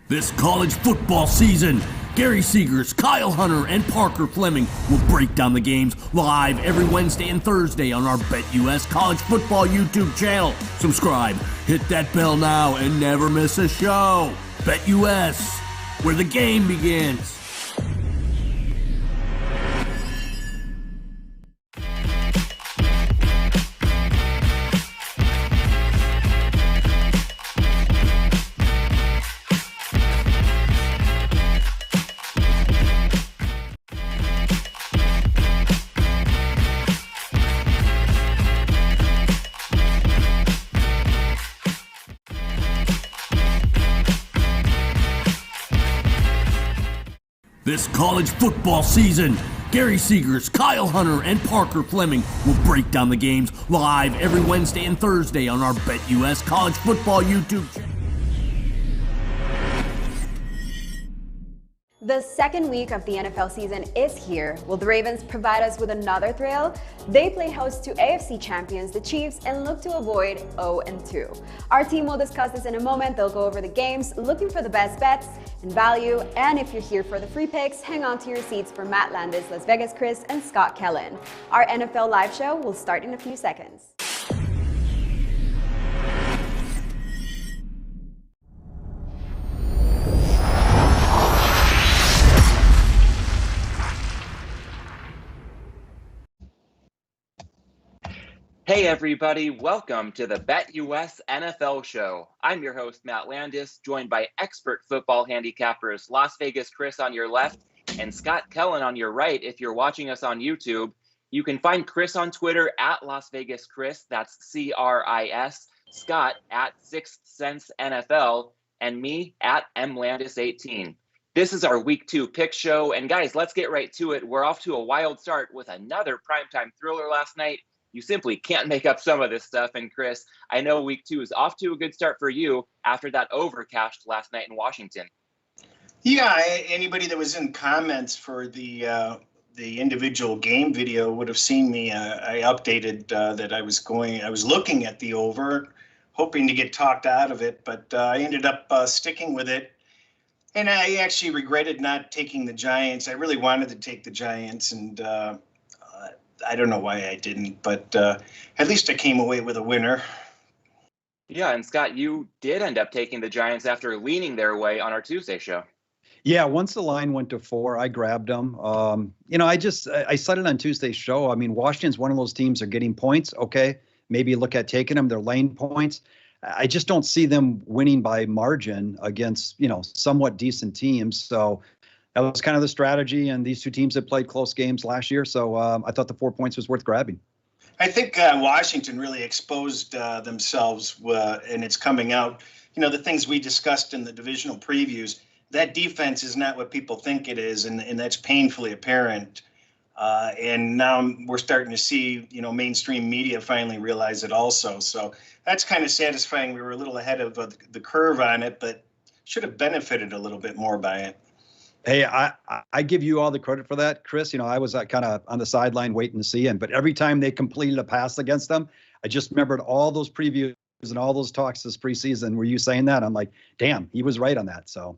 This college football season, Gary Seegers, Kyle Hunter, and Parker Fleming will break down the games live every Wednesday and Thursday on our BetUS College Football YouTube channel. Subscribe, hit that bell now, and never miss a show. BetUS, where the game begins. This college football season, Gary Seegers, Kyle Hunter, and Parker Fleming will break down the games live every Wednesday and Thursday on our BetUS College Football YouTube channel. The second week of the NFL season is here. Will the Ravens provide us with another thrill? They play host to AFC champions, the Chiefs, and look to avoid 0-2. Our team will discuss this in a moment. They'll go over the games, looking for the best bets and value. And if you're here for the free picks, hang on to your seats for Matt Landis, Las Vegas Chris, and Scott Kellen. Our NFL live show will start in a few seconds. Hey everybody, welcome to the BetUS NFL show. I'm your host, Matt Landis, joined by expert football handicappers Las Vegas Chris on your left and Scott Kellen on your right if you're watching us on YouTube. You can find Chris on Twitter at Las Vegas Chris, that's C-R-I-S, Scott at Sixth Sense NFL, and me at MLandis18. This is our Week 2 pick show, and guys, let's get right to it. We're off to a wild start with another primetime thriller last night. You simply can't make up some of this stuff. And Chris, I know Week 2 is off to a good start for you after that overcast last night in Washington. Yeah, anybody that was in comments for the individual game video would have seen me. I updated that I was looking at the over, hoping to get talked out of it, but I ended up sticking with it. And I actually regretted not taking the Giants. I really wanted to take the Giants, and I don't know why I didn't, but at least I came away with a winner. Yeah, and Scott, you did end up taking the Giants after leaning their way on our Tuesday show. Yeah, once the line went to 4, I grabbed them. I said it on Tuesday's show. I mean, Washington's one of those teams that are getting points. Okay, maybe look at taking them. They're laying points. I just don't see them winning by margin against, somewhat decent teams. So that was kind of the strategy, and these two teams had played close games last year, so I thought the 4 points was worth grabbing. I think Washington really exposed themselves, and it's coming out. The things we discussed in the divisional previews, that defense is not what people think it is, and that's painfully apparent. And now we're starting to see, mainstream media finally realize it also. So that's kind of satisfying. We were a little ahead of the curve on it, but should have benefited a little bit more by it. Hey, I give you all the credit for that, Chris. I was kind of on the sideline waiting to see him, but every time they completed a pass against them, I just remembered all those previews and all those talks this preseason. Were you saying that? I'm like, damn, he was right on that. So.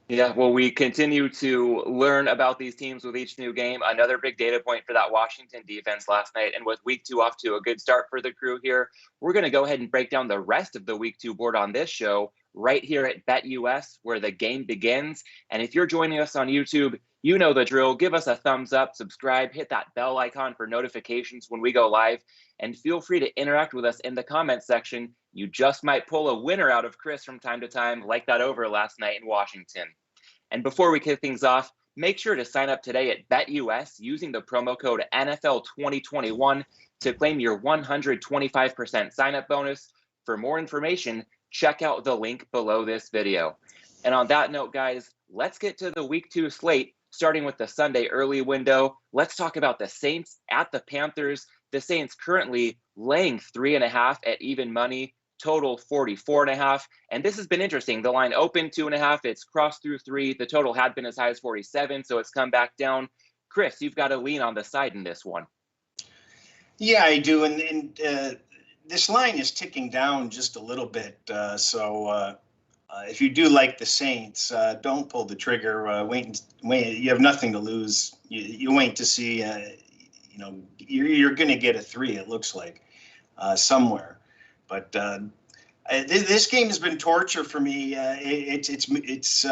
Yeah, well, we continue to learn about these teams with each new game. Another big data point for that Washington defense last night. And with Week 2 off to a good start for the crew here, we're going to go ahead and break down the rest of the Week 2 board on this show right here at BetUS, where the game begins. And if you're joining us on YouTube, you know the drill. Give us a thumbs up, subscribe, hit that bell icon for notifications when we go live, and feel free to interact with us in the comments section. You just might pull a winner out of Chris from time to time, like that over last night in Washington. And before we kick things off, make sure to sign up today at BetUS using the promo code NFL2021 to claim your 125% sign-up bonus. For more information, check out the link below this video. And on that note, guys, let's get to the Week 2 slate, starting with the Sunday early window. Let's talk about the Saints at the Panthers. The Saints currently laying 3.5 at even money, total 44.5. And this has been interesting. The line opened 2.5. It's crossed through 3. The total had been as high as 47, so it's come back down. Chris, you've got to lean on the side in this one. Yeah, I do. And this line is ticking down just a little bit. So if you do like the Saints, don't pull the trigger. Wait. You have nothing to lose. You wait to see. You're going to get a 3. It looks like somewhere, but this game has been torture for me. It's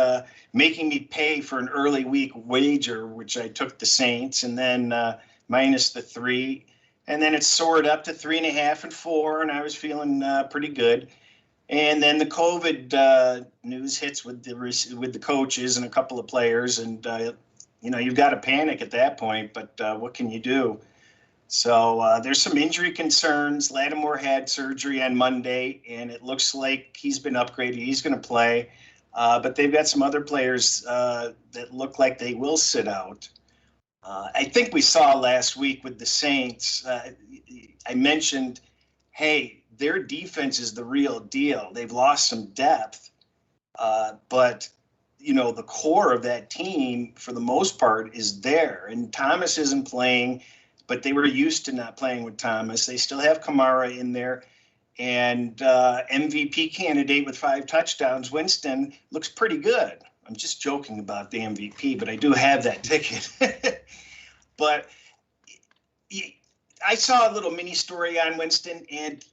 making me pay for an early week wager, which I took the Saints, and then minus the 3, and then it soared up to 3.5 and 4, and I was feeling pretty good. And then the COVID news hits with the coaches and a couple of players, and you've got to panic at that point. But what can you do? So there's some injury concerns. Lattimore had surgery on Monday, and it looks like he's been upgraded. He's going to play, but they've got some other players that look like they will sit out. I think we saw last week with the Saints. I mentioned, hey, their defense is the real deal. They've lost some depth, but the core of that team, for the most part, is there. And Thomas isn't playing, but they were used to not playing with Thomas. They still have Kamara in there, and MVP candidate with 5 touchdowns. Winston looks pretty good. I'm just joking about the MVP, but I do have that ticket. But I saw a little mini story on Winston, and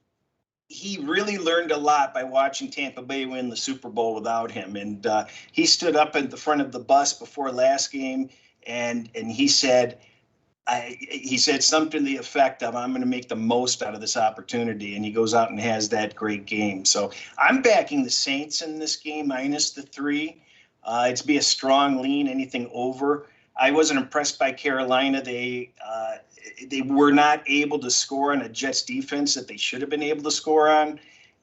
he really learned a lot by watching Tampa Bay win the Super Bowl without him. And he stood up at the front of the bus before last game, and he said something to the effect of, I'm going to make the most out of this opportunity. And he goes out and has that great game. So I'm backing the Saints in this game minus the 3. It's be a strong lean, anything over. I wasn't impressed by Carolina. They were not able to score on a Jets defense that they should have been able to score on,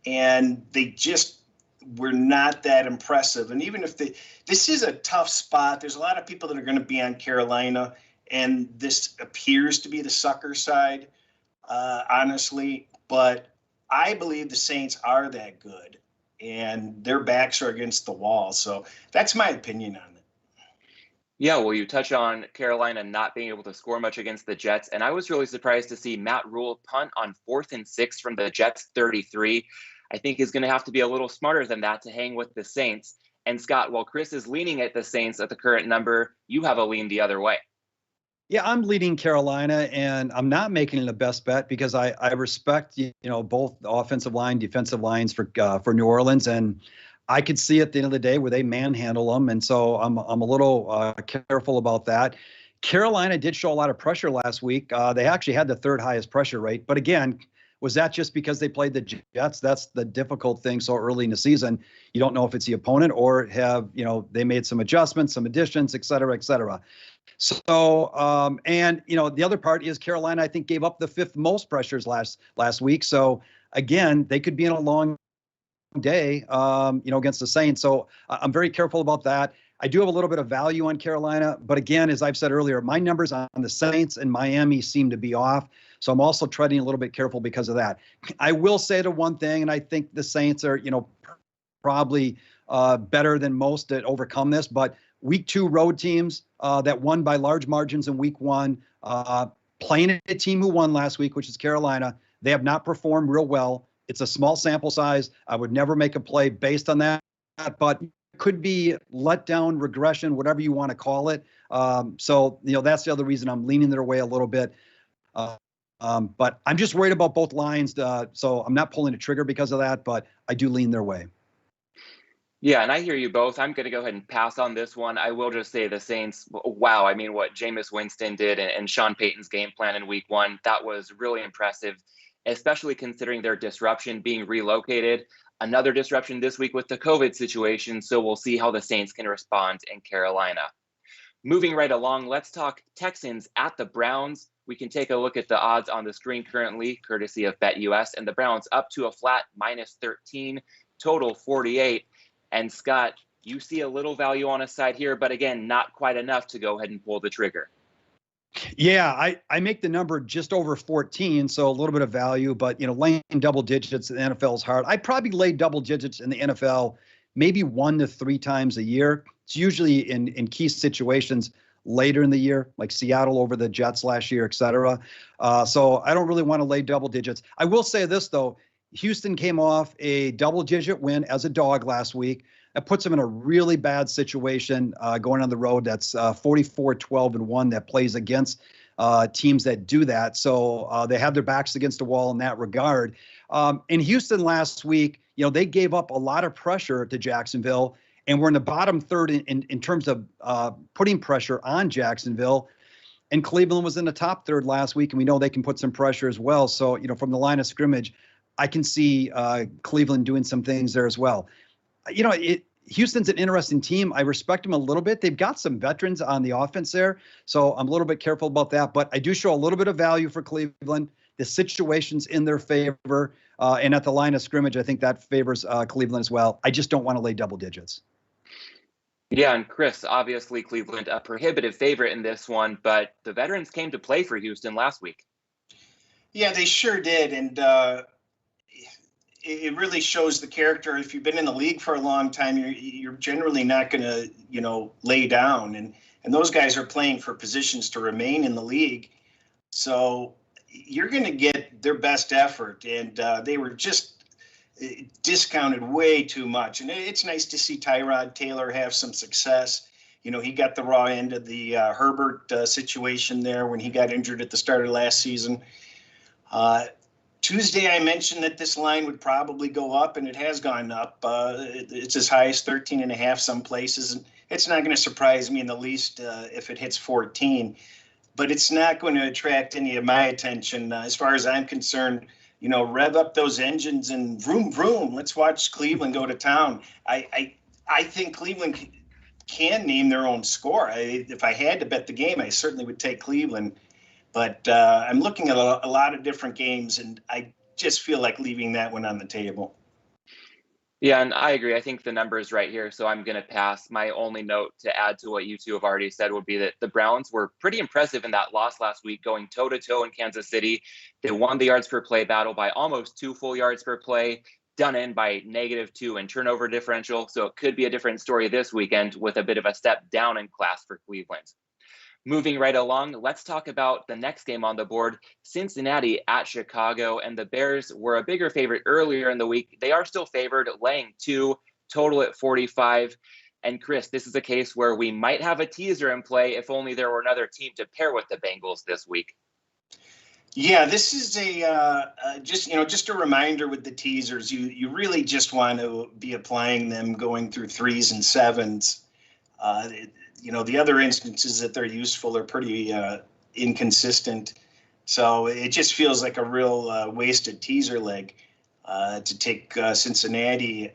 and they just were not that impressive. And even if this is a tough spot, there's a lot of people that are going to be on Carolina, and this appears to be the sucker side, honestly. But I believe the Saints are that good, and their backs are against the wall. So that's my opinion on it. Yeah, well, you touch on Carolina not being able to score much against the Jets, and I was really surprised to see Matt Rule punt on 4th and 6 from the Jets 33. I think he's going to have to be a little smarter than that to hang with the Saints. And Scott, while Chris is leaning at the Saints at the current number, you have a lean the other way. Yeah, I'm leading Carolina, and I'm not making it the best bet because I respect both offensive line, defensive lines for New Orleans, and I could see at the end of the day where they manhandle them, and so I'm a little careful about that. Carolina did show a lot of pressure last week. They actually had the 3rd highest pressure rate, but again, was that just because they played the Jets? That's the difficult thing so early in the season. You don't know if it's the opponent or they made some adjustments, some additions, et cetera, et cetera. So, the other part is Carolina, I think, gave up the 5th most pressures last week. So again, they could be in a long day, against the Saints. So I'm very careful about that. I do have a little bit of value on Carolina, but again, as I've said earlier, my numbers on the Saints and Miami seem to be off. So I'm also treading a little bit careful because of that. I will say the one thing, and I think the Saints are, probably better than most to overcome this, but week 2 road teams that won by large margins in week 1, playing a team who won last week, which is Carolina, they have not performed real well. It's a small sample size. I would never make a play based on that, but it could be letdown, regression, whatever you want to call it. So that's the other reason I'm leaning their way a little bit. But I'm just worried about both lines. So I'm not pulling the trigger because of that, but I do lean their way. Yeah, and I hear you both. I'm going to go ahead and pass on this one. I will just say the Saints, wow. I mean, what Jameis Winston did and Sean Payton's game plan in week 1, that was really impressive, especially considering their disruption being relocated. Another disruption this week with the COVID situation, so we'll see how the Saints can respond in Carolina. Moving right along, let's talk Texans at the Browns. We can take a look at the odds on the screen currently, courtesy of BetUS, and the Browns up to a flat -13, total 48. And Scott, you see a little value on a side here, but again, not quite enough to go ahead and pull the trigger. Yeah, I make the number just over 14, so a little bit of value, but laying double digits in the NFL is hard. I probably lay double digits in the NFL maybe 1 to 3 times a year. It's usually in key situations later in the year, like Seattle over the Jets last year, et cetera. So I don't really want to lay double digits. I will say this, though. Houston came off a double-digit win as a dog last week. That puts them in a really bad situation going on the road. That's 44-12-1 that plays against teams that do that. So they have their backs against the wall in that regard. In Houston last week, they gave up a lot of pressure to Jacksonville, and we're in the bottom third in terms of putting pressure on Jacksonville. And Cleveland was in the top third last week, and we know they can put some pressure as well. So, from the line of scrimmage, I can see Cleveland doing some things there as well. Houston's an interesting team. I respect them a little bit. They've got some veterans on the offense there, so I'm a little bit careful about that. But I do show a little bit of value for Cleveland. The situation's in their favor, and at the line of scrimmage, I think that favors Cleveland as well. I just don't want to lay double digits. Yeah, and Chris, obviously Cleveland a prohibitive favorite in this one, but the veterans came to play for Houston last week. Yeah, they sure did, and it really shows the character. If you've been in the league for a long time, you're generally not going to, lay down, and those guys are playing for positions to remain in the league, so you're going to get their best effort, and they were just discounted way too much. And it's nice to see Tyrod Taylor have some success. He got the raw end of the Herbert situation there when he got injured at the start of last season. Tuesday, I mentioned that this line would probably go up, and it has gone up. It's as high as 13.5 some places. And it's not going to surprise me in the least if it hits 14. But it's not going to attract any of my attention. As far as I'm concerned, rev up those engines and vroom, vroom. Let's watch Cleveland go to town. I think Cleveland can name their own score. If I had to bet the game, I certainly would take Cleveland. But I'm looking at a lot of different games, and I just feel like leaving that one on the table. Yeah, and I agree. I think the number is right here, so I'm going to pass. My only note to add to what you two have already said would be that the Browns were pretty impressive in that loss last week, going toe-to-toe in Kansas City. They won the yards per play battle by almost 2 full yards per play, done in by -2 in turnover differential. So it could be a different story this weekend with a bit of a step down in class for Cleveland. Moving right along, let's talk about the next game on the board, Cincinnati at Chicago. And the Bears were a bigger favorite earlier in the week. They are still favored, laying 2, total at 45. And Chris, this is a case where we might have a teaser in play if only there were another team to pair with the Bengals this week. Yeah, this is just a reminder with the teasers. You really just want to be applying them going through 3s and 7s. The other instances that they're useful are pretty inconsistent. So it just feels like a real wasted teaser leg to take Cincinnati,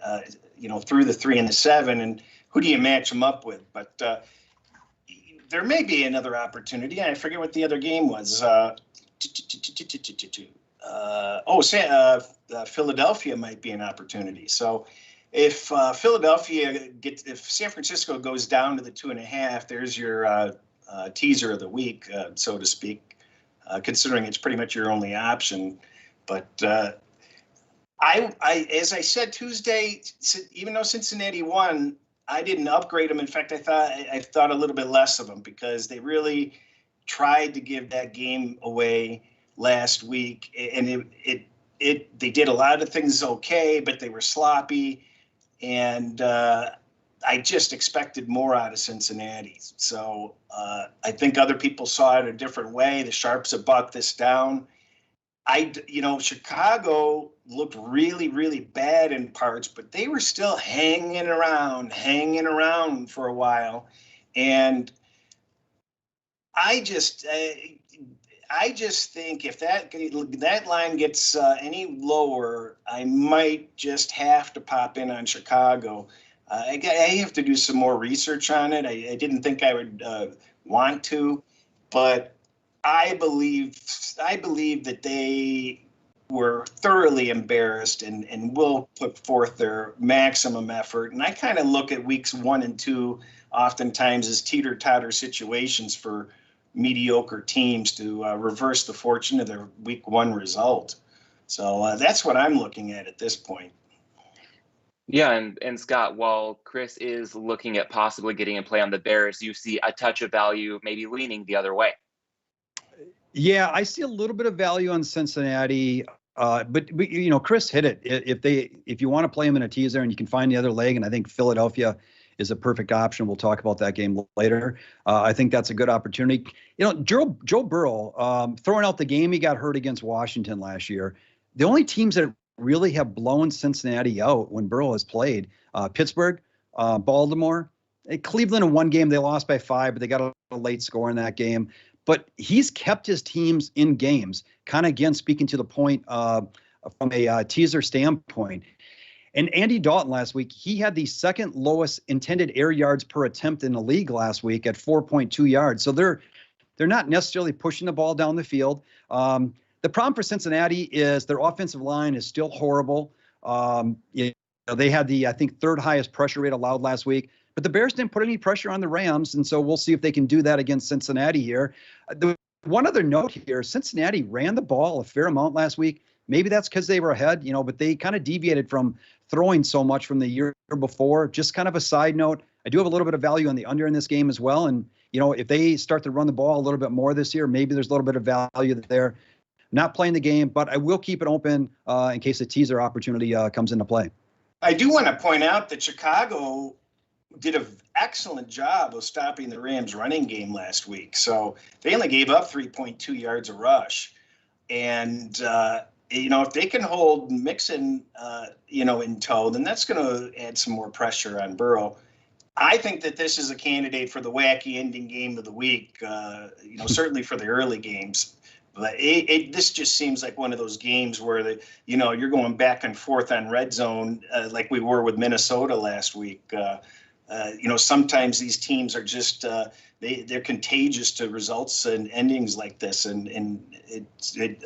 through the 3 and the 7. And who do you match them up with? But there may be another opportunity. I forget what the other game was. Philadelphia might be an opportunity. So if if San Francisco goes down to the 2.5, there's your teaser of the week, so to speak, considering it's pretty much your only option. But as I said Tuesday, even though Cincinnati won, I didn't upgrade them. In fact, I thought a little bit less of them because they really tried to give that game away last week, and they did a lot of things okay, but they were sloppy. And I just expected more out of Cincinnati. So I think other people saw it a different way. The Sharps have bought this down. Chicago looked really, really bad in parts, but they were still hanging around for a while. And I just think if that line gets any lower, I might just have to pop in on Chicago. I have to do some more research on it. I didn't think I would want to, but I believe that they were thoroughly embarrassed and will put forth their maximum effort. And I kind of look at weeks 1 and 2 oftentimes as teeter-totter situations for mediocre teams to reverse the fortune of their week 1 result. So that's what I'm looking at this point. Yeah, and Scott, while Chris is looking at possibly getting a play on the Bears, you see a touch of value maybe leaning the other way. Yeah, I see a little bit of value on Cincinnati. But Chris hit it. If you want to play him in a teaser and you can find the other leg, and I think Philadelphia is a perfect option. We'll talk about that game later. I think that's a good opportunity. Joe Burrow, throwing out the game he got hurt against Washington last year. The only teams that really have blown Cincinnati out when Burrow has played, Pittsburgh, Baltimore, Cleveland in one game, they lost by 5, but they got a late score in that game. But he's kept his teams in games, kind of, again, speaking to the point from a teaser standpoint. And Andy Dalton last week, he had the second lowest intended air yards per attempt in the league last week at 4.2 yards. So they're not necessarily pushing the ball down the field. The problem for Cincinnati is their offensive line is still horrible. They had the, I think, third highest pressure rate allowed last week. But the Bears didn't put any pressure on the Rams, and so we'll see if they can do that against Cincinnati here. One other note here, Cincinnati ran the ball a fair amount last week. Maybe that's because they were ahead, but they kind of deviated from throwing so much from the year before. Just kind of a side note, I do have a little bit of value on the under in this game as well. And, if they start to run the ball a little bit more this year, maybe there's a little bit of value there. Not playing the game, but I will keep it open in case a teaser opportunity comes into play. I do want to point out that Chicago did an excellent job of stopping the Rams running game last week. So they only gave up 3.2 yards a rush. And, if they can hold Mixon, in tow, then that's going to add some more pressure on Burrow. I think that this is a candidate for the wacky ending game of the week, certainly for the early games. But this just seems like one of those games where you're going back and forth on red zone like we were with Minnesota last week. Sometimes these teams are just they're contagious to results and endings like this, and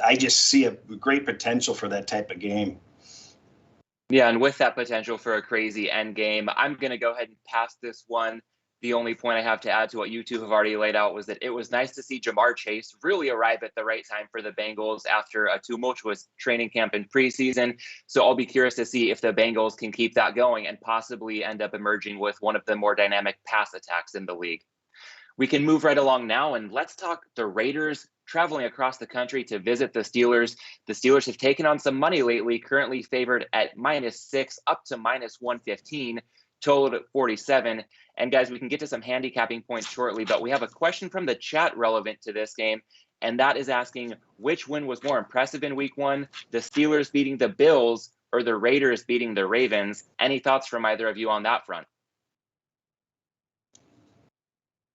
I just see a great potential for that type of game. Yeah, and with that potential for a crazy end game, I'm going to go ahead and pass this one. The only point I have to add to what you two have already laid out was that it was nice to see Jamar Chase really arrive at the right time for the Bengals after a tumultuous training camp and preseason. So I'll be curious to see if the Bengals can keep that going and possibly end up emerging with one of the more dynamic pass attacks in the league. We can move right along now, and let's talk the Raiders traveling across the country to visit the Steelers. The Steelers have taken on some money lately, currently favored at -6 up to -115, totaled at 47. And guys, we can get to some handicapping points shortly, but we have a question from the chat relevant to this game, and that is asking which win was more impressive in week 1, the Steelers beating the Bills or the Raiders beating the Ravens? Any thoughts from either of you on that front?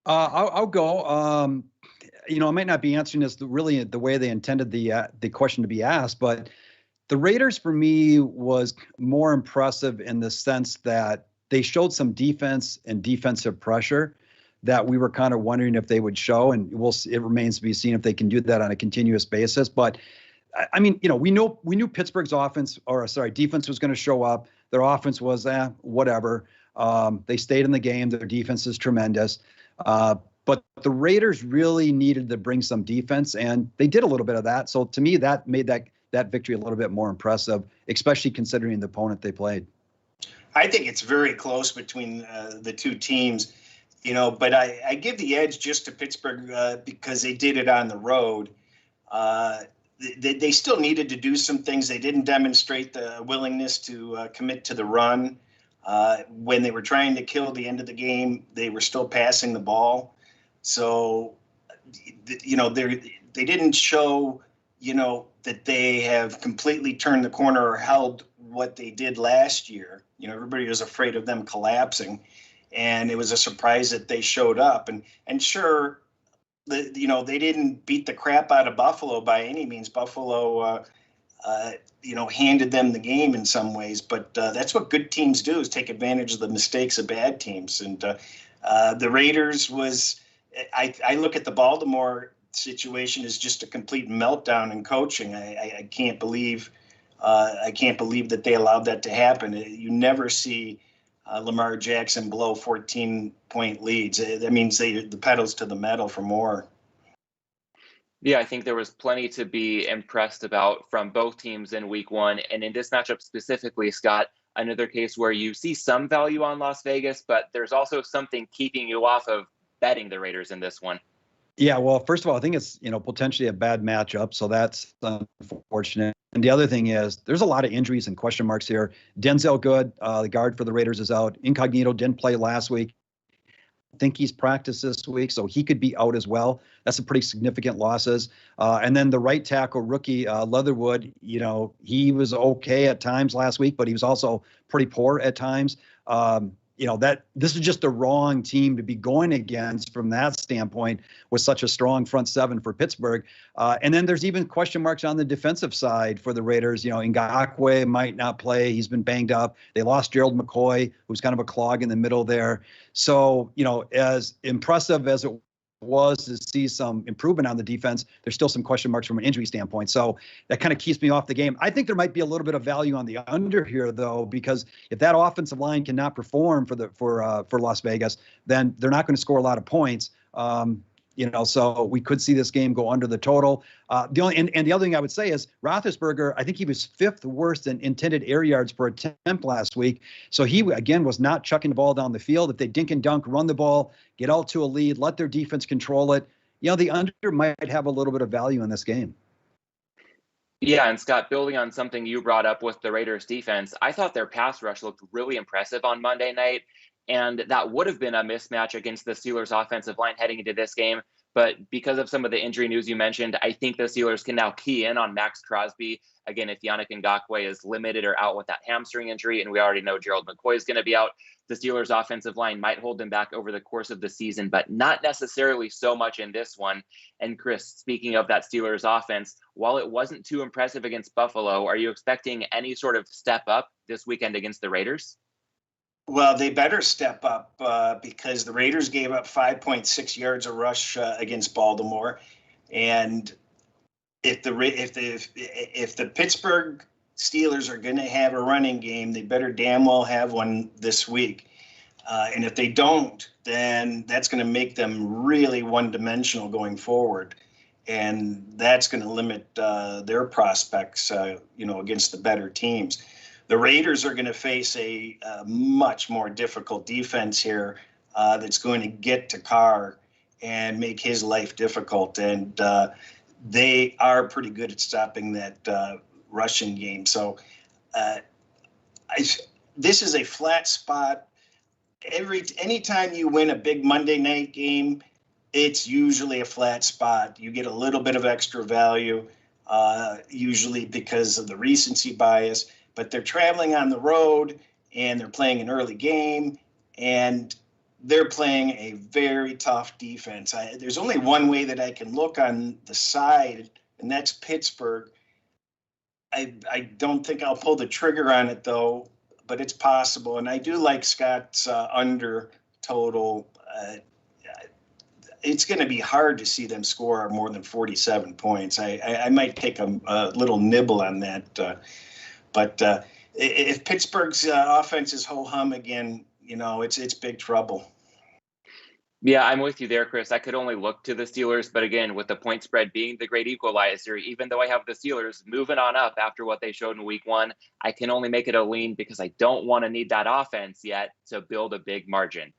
I'll go. I might not be answering this really the way they intended the question to be asked, but the Raiders for me was more impressive in the sense that they showed some defense and defensive pressure that we were kind of wondering if they would show, and it remains to be seen if they can do that on a continuous basis. But I mean, we knew Pittsburgh's defense was going to show up. Their offense was whatever. They stayed in the game. Their defense is tremendous. But the Raiders really needed to bring some defense, and they did a little bit of that. So to me, that made that victory a little bit more impressive, especially considering the opponent they played. I think it's very close between the two teams, but I give the edge just to Pittsburgh because they did it on the road. They still needed to do some things. They didn't demonstrate the willingness to commit to the run. When they were trying to kill the end of the game, they were still passing the ball. So, they didn't show, that they have completely turned the corner or held what they did last year. Everybody was afraid of them collapsing, and it was a surprise that they showed up. And sure, they didn't beat the crap out of Buffalo by any means. Buffalo, handed them the game in some ways, but that's what good teams do, is take advantage of the mistakes of bad teams. And the Raiders I look at the Baltimore situation as just a complete meltdown in coaching. I can't believe that they allowed that to happen. You never see Lamar Jackson blow 14-point leads. That means the pedals to the metal for more. Yeah, I think there was plenty to be impressed about from both teams in week 1. And in this matchup specifically, Scott, another case where you see some value on Las Vegas, but there's also something keeping you off of betting the Raiders in this one. Yeah, well, first of all, I think it's, potentially a bad matchup, so that's unfortunate. And the other thing is there's a lot of injuries and question marks here. Denzel Good, the guard for the Raiders, is out. Incognito didn't play last week. I think he's practiced this week, so he could be out as well. That's some pretty significant losses. And then the right tackle rookie, Leatherwood, he was okay at times last week, but he was also pretty poor at times. That this is just the wrong team to be going against from that standpoint with such a strong front seven for Pittsburgh. And then there's even question marks on the defensive side for the Raiders. Ngakoue might not play. He's been banged up. They lost Gerald McCoy, who's kind of a clog in the middle there. So, as impressive as it was to see some improvement on the defense, there's still some question marks from an injury standpoint. So that kind of keeps me off the game. I think there might be a little bit of value on the under here, though, because if that offensive line cannot perform for Las Vegas, then they're not going to score a lot of points. So we could see this game go under the total. The other thing I would say is Roethlisberger, I think he was 5th worst in intended air yards per attempt last week. So he, again, was not chucking the ball down the field. If they dink and dunk, run the ball, get out to a lead, let their defense control it, the under might have a little bit of value in this game. Yeah, and Scott, building on something you brought up with the Raiders defense, I thought their pass rush looked really impressive on Monday night. And that would have been a mismatch against the Steelers' offensive line heading into this game. But because of some of the injury news you mentioned, I think the Steelers can now key in on Max Crosby. Again, if Yannick Ngakoue is limited or out with that hamstring injury, and we already know Gerald McCoy is going to be out, the Steelers' offensive line might hold them back over the course of the season, but not necessarily so much in this one. And Chris, speaking of that Steelers offense, while it wasn't too impressive against Buffalo, are you expecting any sort of step up this weekend against the Raiders? Well, they better step up because the Raiders gave up 5.6 yards a rush against Baltimore, and if the Pittsburgh Steelers are going to have a running game, they better damn well have one this week. And if they don't, then that's going to make them really one-dimensional going forward, and that's going to limit their prospects, against the better teams. The Raiders are going to face a much more difficult defense here that's going to get to Carr and make his life difficult. And they are pretty good at stopping that rushing game. So this is a flat spot. Anytime you win a big Monday night game, it's usually a flat spot. You get a little bit of extra value, usually because of the recency bias. But they're traveling on the road, and they're playing an early game, and they're playing a very tough defense. There's only one way that I can look on the side, and that's Pittsburgh. I don't think I'll pull the trigger on it, though, but it's possible. And I do like Scott's under total. It's going to be hard to see them score more than 47 points. I might take a little nibble on that. But if Pittsburgh's offense is ho-hum again, it's big trouble. Yeah, I'm with you there, Chris. I could only look to the Steelers, but again, with the point spread being the great equalizer, even though I have the Steelers moving on up after what they showed in week 1, I can only make it a lean because I don't want to need that offense yet to build a big margin.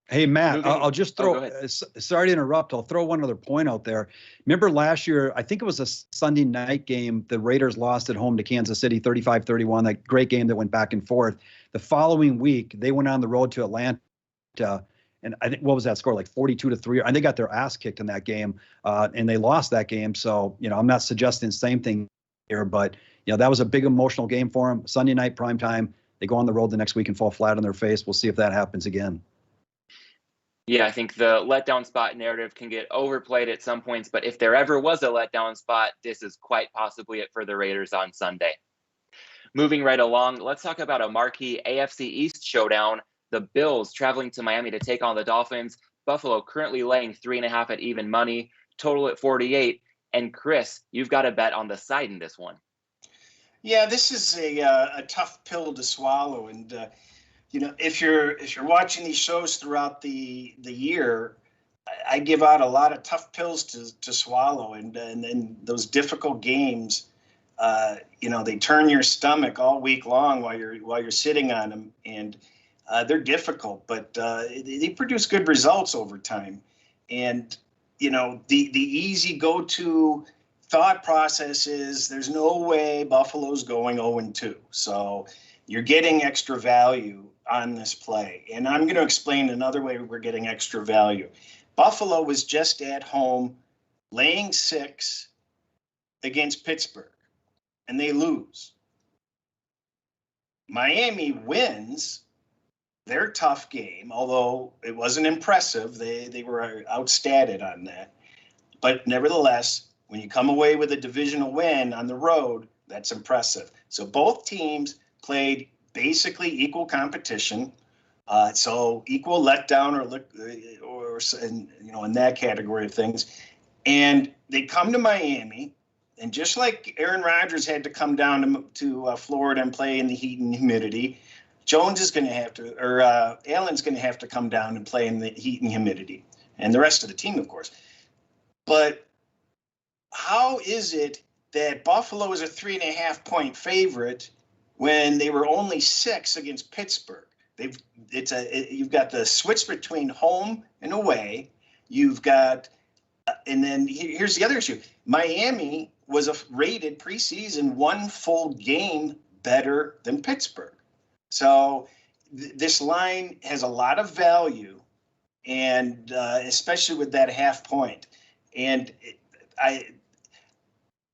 Hey, Matt, I'll just throw, sorry to interrupt. I'll throw one other point out there. Remember last year, I think it was a Sunday night game, the Raiders lost at home to Kansas City, 35-31, that great game that went back and forth. The following week, they went on the road to Atlanta, and I think, what was that score, like 42-3? And they got their ass kicked in that game, and they lost that game. So, I'm not suggesting the same thing here, but, that was a big emotional game for them. Sunday night, primetime. They go on the road the next week and fall flat on their face. We'll see if that happens again. Yeah, I think the letdown spot narrative can get overplayed at some points, but if there ever was a letdown spot, this is quite possibly it for the Raiders on Sunday. Moving right along, let's talk about a marquee AFC East showdown. The Bills traveling to Miami to take on the Dolphins. Buffalo currently laying 3.5 at even money, total at 48. And Chris, you've got a bet on the side in this one. Yeah, this is a tough pill to swallow, and if you're watching these shows throughout the year, I give out a lot of tough pills to swallow, and then those difficult games, they turn your stomach all week long while you're sitting on them, and they're difficult, but they produce good results over time. And the easy go-to thought process is there's no way Buffalo's going 0-2. So you're getting extra value on this play. And I'm going to explain another way we're getting extra value. Buffalo was just at home laying 6 against Pittsburgh, and they lose. Miami wins their tough game, although it wasn't impressive. They were outstatted on that. But nevertheless, when you come away with a divisional win on the road, that's impressive. So both teams played basically equal competition. So equal letdown or in that category of things. And they come to Miami, and just like Aaron Rodgers had to come down to Florida and play in the heat and humidity, Jones is going to have to, or Allen's going to have to come down and play in the heat and humidity, and the rest of the team, of course. But how is it that Buffalo is a 3.5-point favorite when they were only 6 against Pittsburgh? You've got the switch between home and away. You've got, and then here's the other issue. Miami was rated preseason 1 full game better than Pittsburgh. So this line has a lot of value, and especially with that half point. And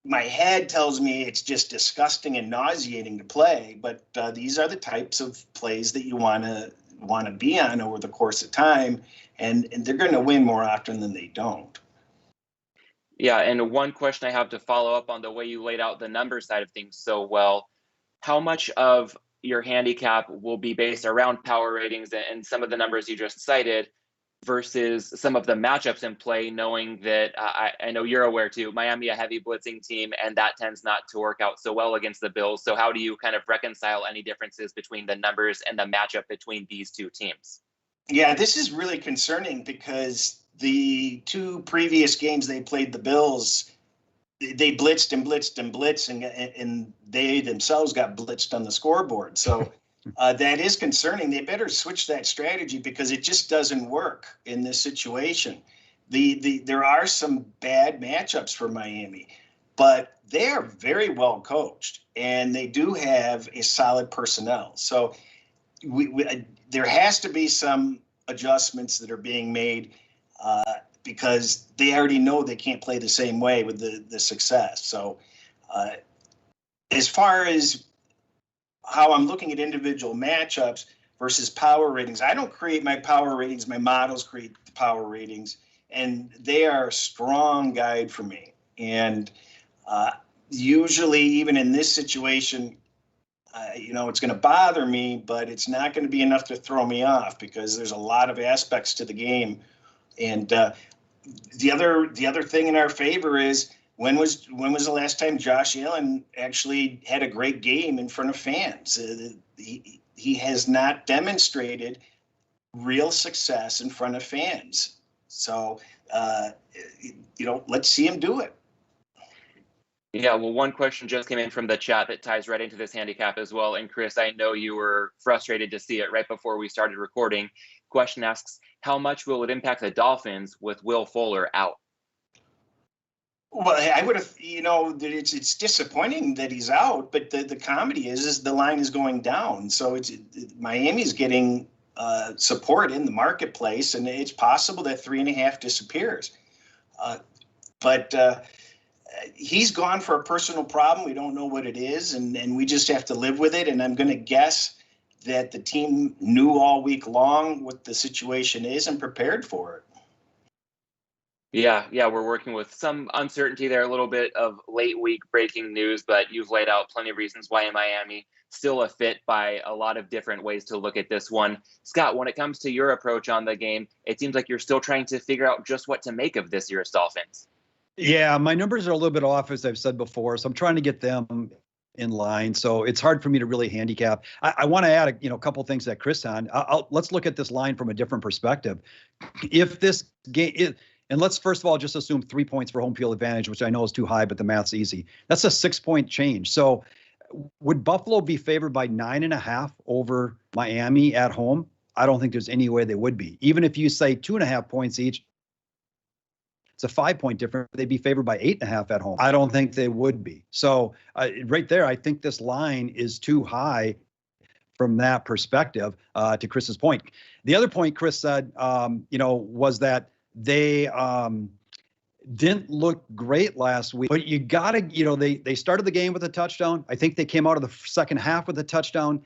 my head tells me it's just disgusting and nauseating to play, but these are the types of plays that you want to be on over the course of time, and they're going to win more often than they don't. Yeah, and one question I have to follow up on the way you laid out the number side of things so well, how much of your handicap will be based around power ratings and some of the numbers you just cited versus some of the matchups in play, knowing that I know you're aware too, Miami, a heavy blitzing team, and that tends not to work out so well against the Bills. So how do you kind of reconcile any differences between the numbers and the matchup between these two teams? Yeah, this is really concerning because the 2 previous games they played the Bills, they blitzed and blitzed and blitzed, and they themselves got blitzed on the scoreboard. So that is concerning. They better switch that strategy because it just doesn't work in this situation. There are some bad matchups for Miami, but they are very well coached, and they do have a solid personnel. So there has to be some adjustments that are being made because they already know they can't play the same way with the success. So as far as how I'm looking at individual matchups versus power ratings, I don't create my power ratings. My models create the power ratings, and they are a strong guide for me. And usually, even in this situation, it's going to bother me, but it's not going to be enough to throw me off because there's a lot of aspects to the game. And the other thing in our favor is when was the last time Josh Allen actually had a great game in front of fans? He has not demonstrated real success in front of fans. So let's see him do it. Yeah, well, one question just came in from the chat that ties right into this handicap as well. And Chris, I know you were frustrated to see it right before we started recording. Question asks, how much will it impact the Dolphins with Will Fuller out? Well, I would have, it's disappointing that he's out, but the comedy is the line is going down. So Miami's getting support in the marketplace, and it's possible that 3.5 disappears. But he's gone for a personal problem. We don't know what it is, and we just have to live with it. And I'm going to guess that the team knew all week long what the situation is and prepared for it. Yeah, we're working with some uncertainty there, a little bit of late week breaking news, but you've laid out plenty of reasons why in Miami still a fit by a lot of different ways to look at this one. Scott, when it comes to your approach on the game, it seems like you're still trying to figure out just what to make of this year's Dolphins. Yeah, my numbers are a little bit off, as I've said before, so I'm trying to get them in line. So it's hard for me to really handicap. I want to add a couple things that Chris on. Let's look at this line from a different perspective. If this game, and let's first of all just assume 3 points for home field advantage, which I know is too high, but the math's easy. That's a 6-point change. So would Buffalo be favored by 9.5 over Miami at home? I don't think there's any way they would be. Even if you say 2.5 points each, It's a 5-point difference. They'd be favored by 8.5 at home. I don't think they would be. So right there, I think this line is too high from that perspective, to Chris's point. The other point Chris said, was that they didn't look great last week, but you gotta, they started the game with a touchdown. I think they came out of the second half with a touchdown.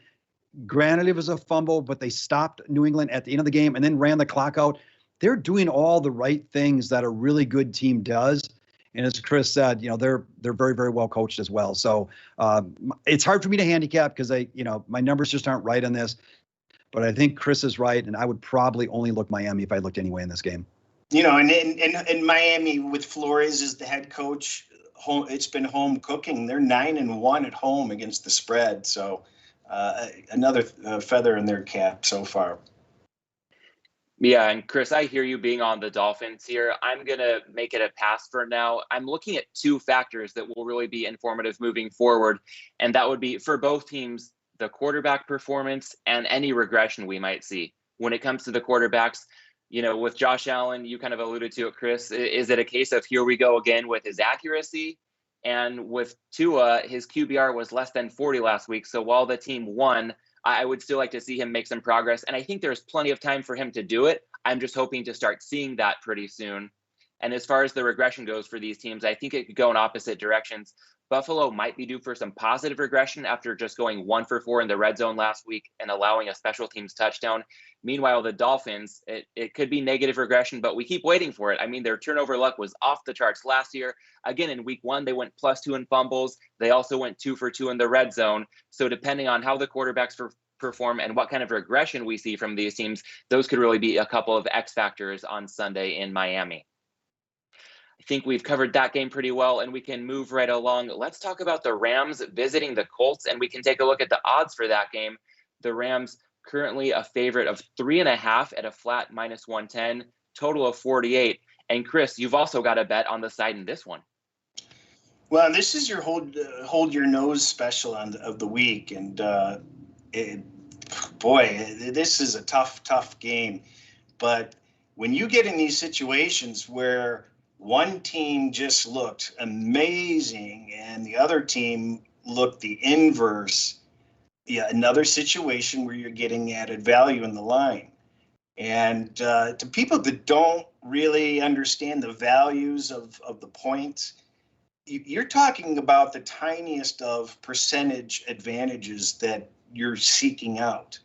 Granted, it was a fumble, but they stopped New England at the end of the game and then ran the clock out. They're doing all the right things that a really good team does. And as Chris said, they're very, very well coached as well. So it's hard for me to handicap because my numbers just aren't right on this. But I think Chris is right, and I would probably only look Miami if I looked anyway in this game. And Miami with Flores as the head coach, it's been home cooking. They're 9-1 at home against the spread. So another feather in their cap so far. Yeah, and Chris, I hear you being on the Dolphins here. I'm going to make it a pass for now. I'm looking at two factors that will really be informative moving forward, and that would be for both teams, the quarterback performance and any regression we might see. When it comes to the quarterbacks, with Josh Allen, you kind of alluded to it, Chris. Is it a case of here we go again with his accuracy? And with Tua, his QBR was less than 40 last week. So while the team won, I would still like to see him make some progress. And I think there's plenty of time for him to do it. I'm just hoping to start seeing that pretty soon. And as far as the regression goes for these teams, I think it could go in opposite directions. Buffalo might be due for some positive regression after just going 1 for 4 in the red zone last week and allowing a special teams touchdown. Meanwhile, the Dolphins, it could be negative regression, but we keep waiting for it. I mean, their turnover luck was off the charts last year. Again, in week 1, they went +2 in fumbles. They also went 2 for 2 in the red zone. So depending on how the quarterbacks perform and what kind of regression we see from these teams, those could really be a couple of X factors on Sunday in Miami. I think we've covered that game pretty well, and we can move right along. Let's talk about the Rams visiting the Colts, and we can take a look at the odds for that game. The Rams currently a favorite of 3.5 at a flat -110, total of 48. And Chris, you've also got a bet on the side in this one. Well, this is your hold your nose special of the week, and this is a tough game. But when you get in these situations where one team just looked amazing and the other team looked the inverse, another situation where you're getting added value in the line. And to people that don't really understand the values of the points, you're talking about the tiniest of percentage advantages that you're seeking out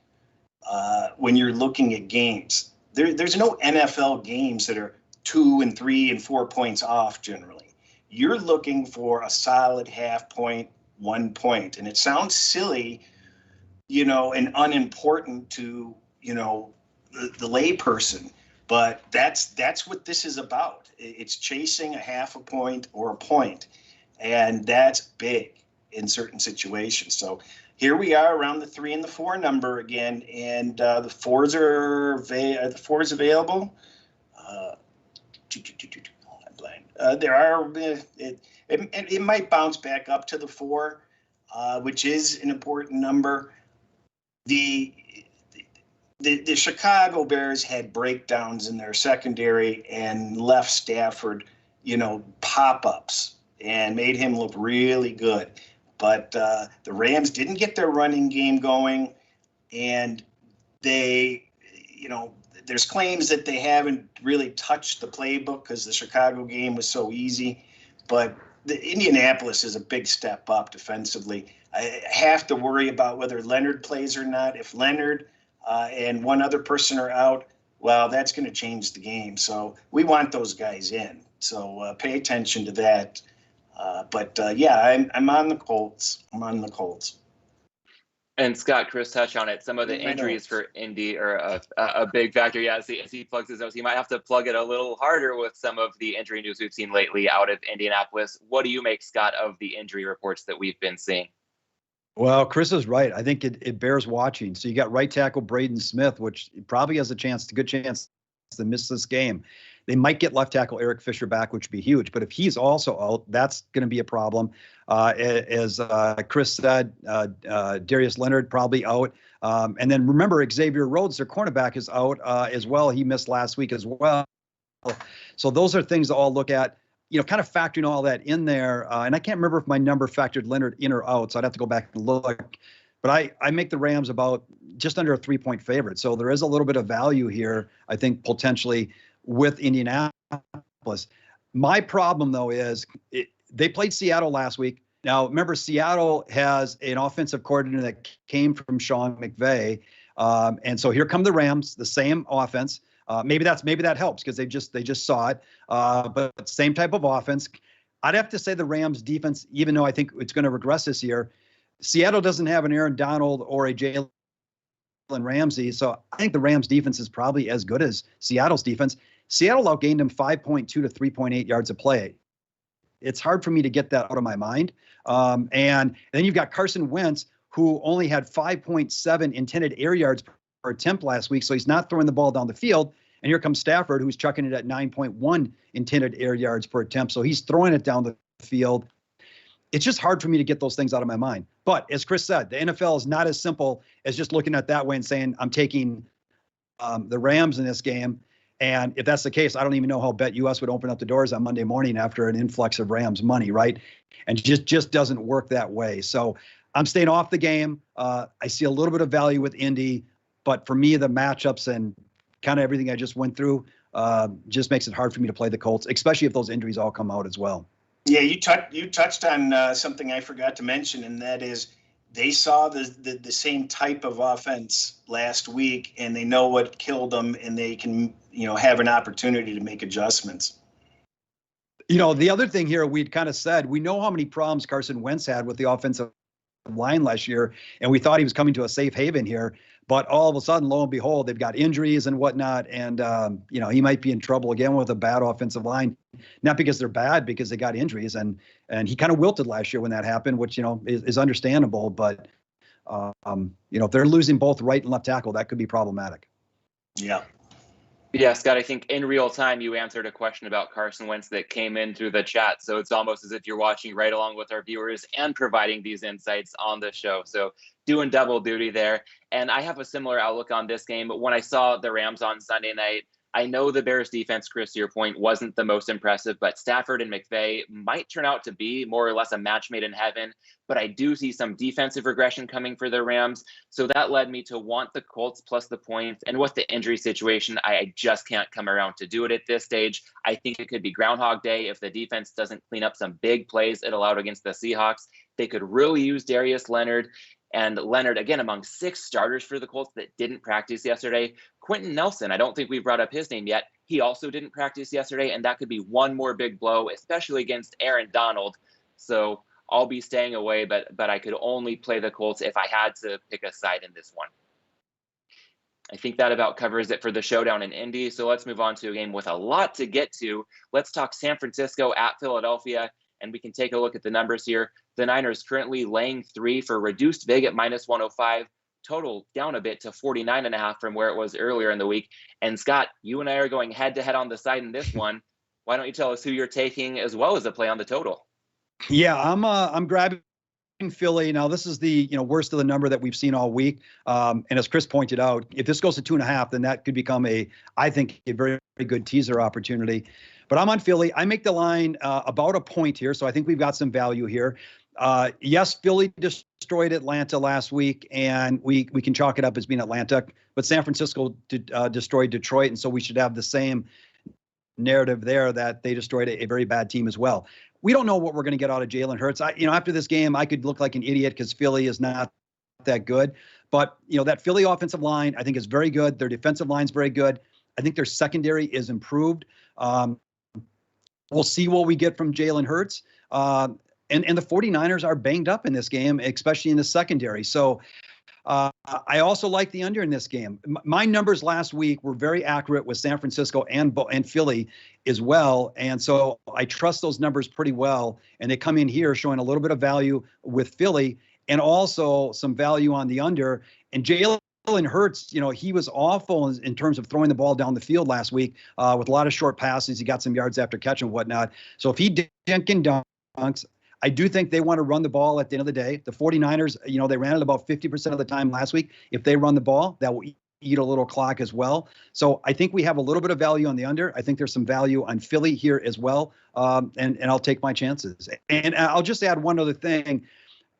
when you're looking at games. There's no NFL games that are 2 and 3 and 4 points off generally. You're looking for a solid half point, 1 point. And it sounds silly, and unimportant to, the layperson, but that's what this is about. It's chasing a half a point or a point. And that's big in certain situations. So here we are around the 3 and the 4 number again, and the fours are available. I'm blind. There are it might bounce back up to the 4, which is an important number. The Chicago Bears had breakdowns in their secondary and left Stafford, pop-ups and made him look really good. But the Rams didn't get their running game going, and they, there's claims that they haven't really touched the playbook because the Chicago game was so easy. But the Indianapolis is a big step up defensively. I have to worry about whether Leonard plays or not. If Leonard and one other person are out, well, that's going to change the game. So we want those guys in. So pay attention to that. I'm on the Colts. And Scott, Chris touched on it. Some of the injuries for Indy are a big factor. Yeah, as he plugs his nose, he might have to plug it a little harder with some of the injury news we've seen lately out of Indianapolis. What do you make, Scott, of the injury reports that we've been seeing? Well, Chris is right. I think it bears watching. So you got right tackle Braden Smith, which probably has a good chance to miss this game. They might get left tackle Eric Fisher back, which would be huge. But if he's also out, that's going to be a problem. As Chris said, Darius Leonard probably out. And then remember, Xavier Rhodes, their cornerback, is out as well. He missed last week as well. So those are things to all look at, kind of factoring all that in there. And I can't remember if my number factored Leonard in or out, so I'd have to go back and look. But I make the Rams about just under a 3-point favorite. So there is a little bit of value here, I think, potentially with Indianapolis. My problem, though, is they played Seattle last week. Now, remember, Seattle has an offensive coordinator that came from Sean McVay. And so here come the Rams, the same offense. Maybe that helps because they just saw it. But same type of offense. I'd have to say the Rams defense, even though I think it's going to regress this year, Seattle doesn't have an Aaron Donald or a Jalen Ramsey. So I think the Rams defense is probably as good as Seattle's defense. Seattle outgained them 5.2 to 3.8 yards a play. It's hard for me to get that out of my mind. And then you've got Carson Wentz, who only had 5.7 intended air yards per attempt last week. So he's not throwing the ball down the field. And here comes Stafford, who's chucking it at 9.1 intended air yards per attempt. So he's throwing it down the field. It's just hard for me to get those things out of my mind. But as Chris said, the NFL is not as simple as just looking at that way and saying, I'm taking the Rams in this game. And if that's the case, I don't even know how BetUS would open up the doors on Monday morning after an influx of Rams money, right? And just doesn't work that way. So I'm staying off the game. I see a little bit of value with Indy, but for me, the matchups and kind of everything I just went through just makes it hard for me to play the Colts, especially if those injuries all come out as well. Yeah, you touched on something I forgot to mention, and that is they saw the same type of offense last week, and they know what killed them, and they can have an opportunity to make adjustments. The other thing here, we'd kind of said, we know how many problems Carson Wentz had with the offensive line last year, and we thought he was coming to a safe haven here. But all of a sudden, lo and behold, they've got injuries and whatnot, and he might be in trouble again with a bad offensive line. Not because they're bad, because they got injuries, and he kind of wilted last year when that happened, which is understandable. But if they're losing both right and left tackle, that could be problematic. Yeah. Yeah, Scott, I think in real time you answered a question about Carson Wentz that came in through the chat. So it's almost as if you're watching right along with our viewers and providing these insights on the show. So doing double duty there. And I have a similar outlook on this game. When I saw the Rams on Sunday night, I know the Bears defense, Chris, to your point, wasn't the most impressive, but Stafford and McVay might turn out to be more or less a match made in heaven. But I do see some defensive regression coming for the Rams. So that led me to want the Colts plus the points. And with the injury situation, I just can't come around to do it at this stage. I think it could be Groundhog Day if the defense doesn't clean up some big plays it allowed against the Seahawks. They could really use Darius Leonard. And Leonard, again, among 6 starters for the Colts that didn't practice yesterday. Quentin Nelson, I don't think we've brought up his name yet. He also didn't practice yesterday, and that could be one more big blow, especially against Aaron Donald. So I'll be staying away, but I could only play the Colts if I had to pick a side in this one. I think that about covers it for the showdown in Indy. So let's move on to a game with a lot to get to. Let's talk San Francisco at Philadelphia, and we can take a look at the numbers here. The Niners currently laying 3 for reduced vig at -105. Total down a bit to 49.5 from where it was earlier in the week. And Scott, you and I are going head to head on the side in this one. Why don't you tell us who you're taking as well as a play on the total? Yeah, I'm grabbing Philly. Now, this is the worst of the number that we've seen all week. And as Chris pointed out, if this goes to 2.5, then that could become I think, a very, very good teaser opportunity. But I'm on Philly. I make the line about a point here, so I think we've got some value here. Yes, Philly destroyed Atlanta last week, and we can chalk it up as being Atlanta. But San Francisco destroyed Detroit, and so we should have the same narrative there that they destroyed a very bad team as well. We don't know what we're going to get out of Jalen Hurts. After this game, I could look like an idiot because Philly is not that good. But that Philly offensive line, I think, is very good. Their defensive line is very good. I think their secondary is improved. We'll see what we get from Jalen Hurts. And the 49ers are banged up in this game, especially in the secondary. So I also like the under in this game. My numbers last week were very accurate with San Francisco and Philly as well. And so I trust those numbers pretty well. And they come in here showing a little bit of value with Philly and also some value on the under. And Jalen Hurts, he was awful in terms of throwing the ball down the field last week with a lot of short passes. He got some yards after catch and whatnot. So if he dink and dunks, I do think they want to run the ball at the end of the day. The 49ers, they ran it about 50% of the time last week. If they run the ball, that will eat a little clock as well. So I think we have a little bit of value on the under. I think there's some value on Philly here as well. And I'll take my chances. And I'll just add one other thing.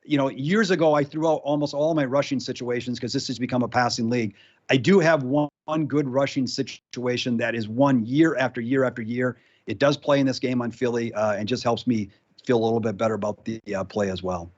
Years ago, I threw out almost all my rushing situations because this has become a passing league. I do have one good rushing situation that is won year after year after year. It does play in this game on Philly and just helps me feel a little bit better about the play as well.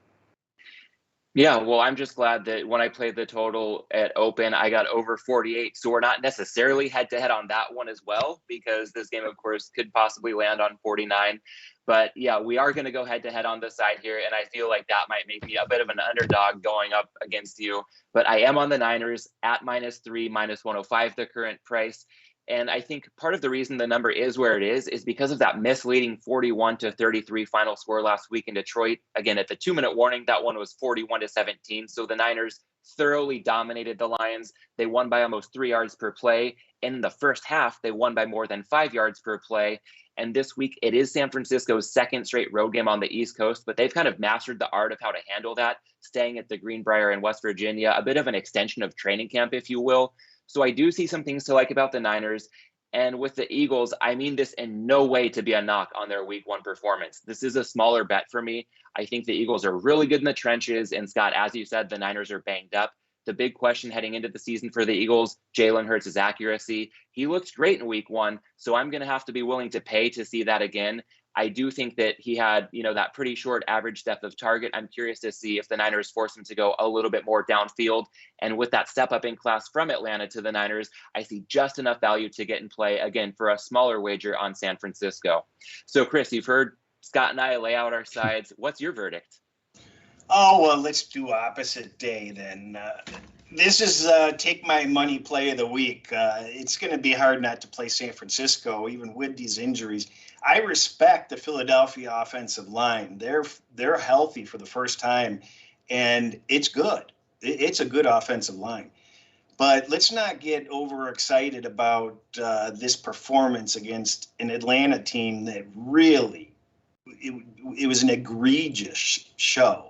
Yeah, well, I'm just glad that when I played the total at open, I got over 48. So we're not necessarily head-to-head on that one as well, because this game, of course, could possibly land on 49. But yeah, we are going to go head-to-head on this side here, and I feel like that might make me a bit of an underdog going up against you. But I am on the Niners at -3, -105, the current price. And I think part of the reason the number is where it is because of that misleading 41-33 final score last week in Detroit. Again, at the 2-minute warning, that one was 41-17. So the Niners thoroughly dominated the Lions. They won by almost 3 yards per play. In the first half, they won by more than 5 yards per play. And this week, it is San Francisco's second straight road game on the East Coast, but they've kind of mastered the art of how to handle that, staying at the Greenbrier in West Virginia, a bit of an extension of training camp, if you will. So I do see some things to like about the Niners. And with the Eagles, I mean this in no way to be a knock on their week 1 performance. This is a smaller bet for me. I think the Eagles are really good in the trenches. And Scott, as you said, the Niners are banged up. The big question heading into the season for the Eagles, Jalen Hurts' accuracy. He looked great in week 1, so I'm going to have to be willing to pay to see that again. I do think that he had, that pretty short average depth of target. I'm curious to see if the Niners force him to go a little bit more downfield. And with that step up in class from Atlanta to the Niners, I see just enough value to get in play, again, for a smaller wager on San Francisco. So, Chris, you've heard Scott and I lay out our sides. What's your verdict? Oh, well, let's do opposite day then. This is take my money play of the week. It's going to be hard not to play San Francisco, even with these injuries. I respect the Philadelphia offensive line. They're healthy for the first time, and it's good. It's a good offensive line. But let's not get overexcited about this performance against an Atlanta team that really, it was an egregious show.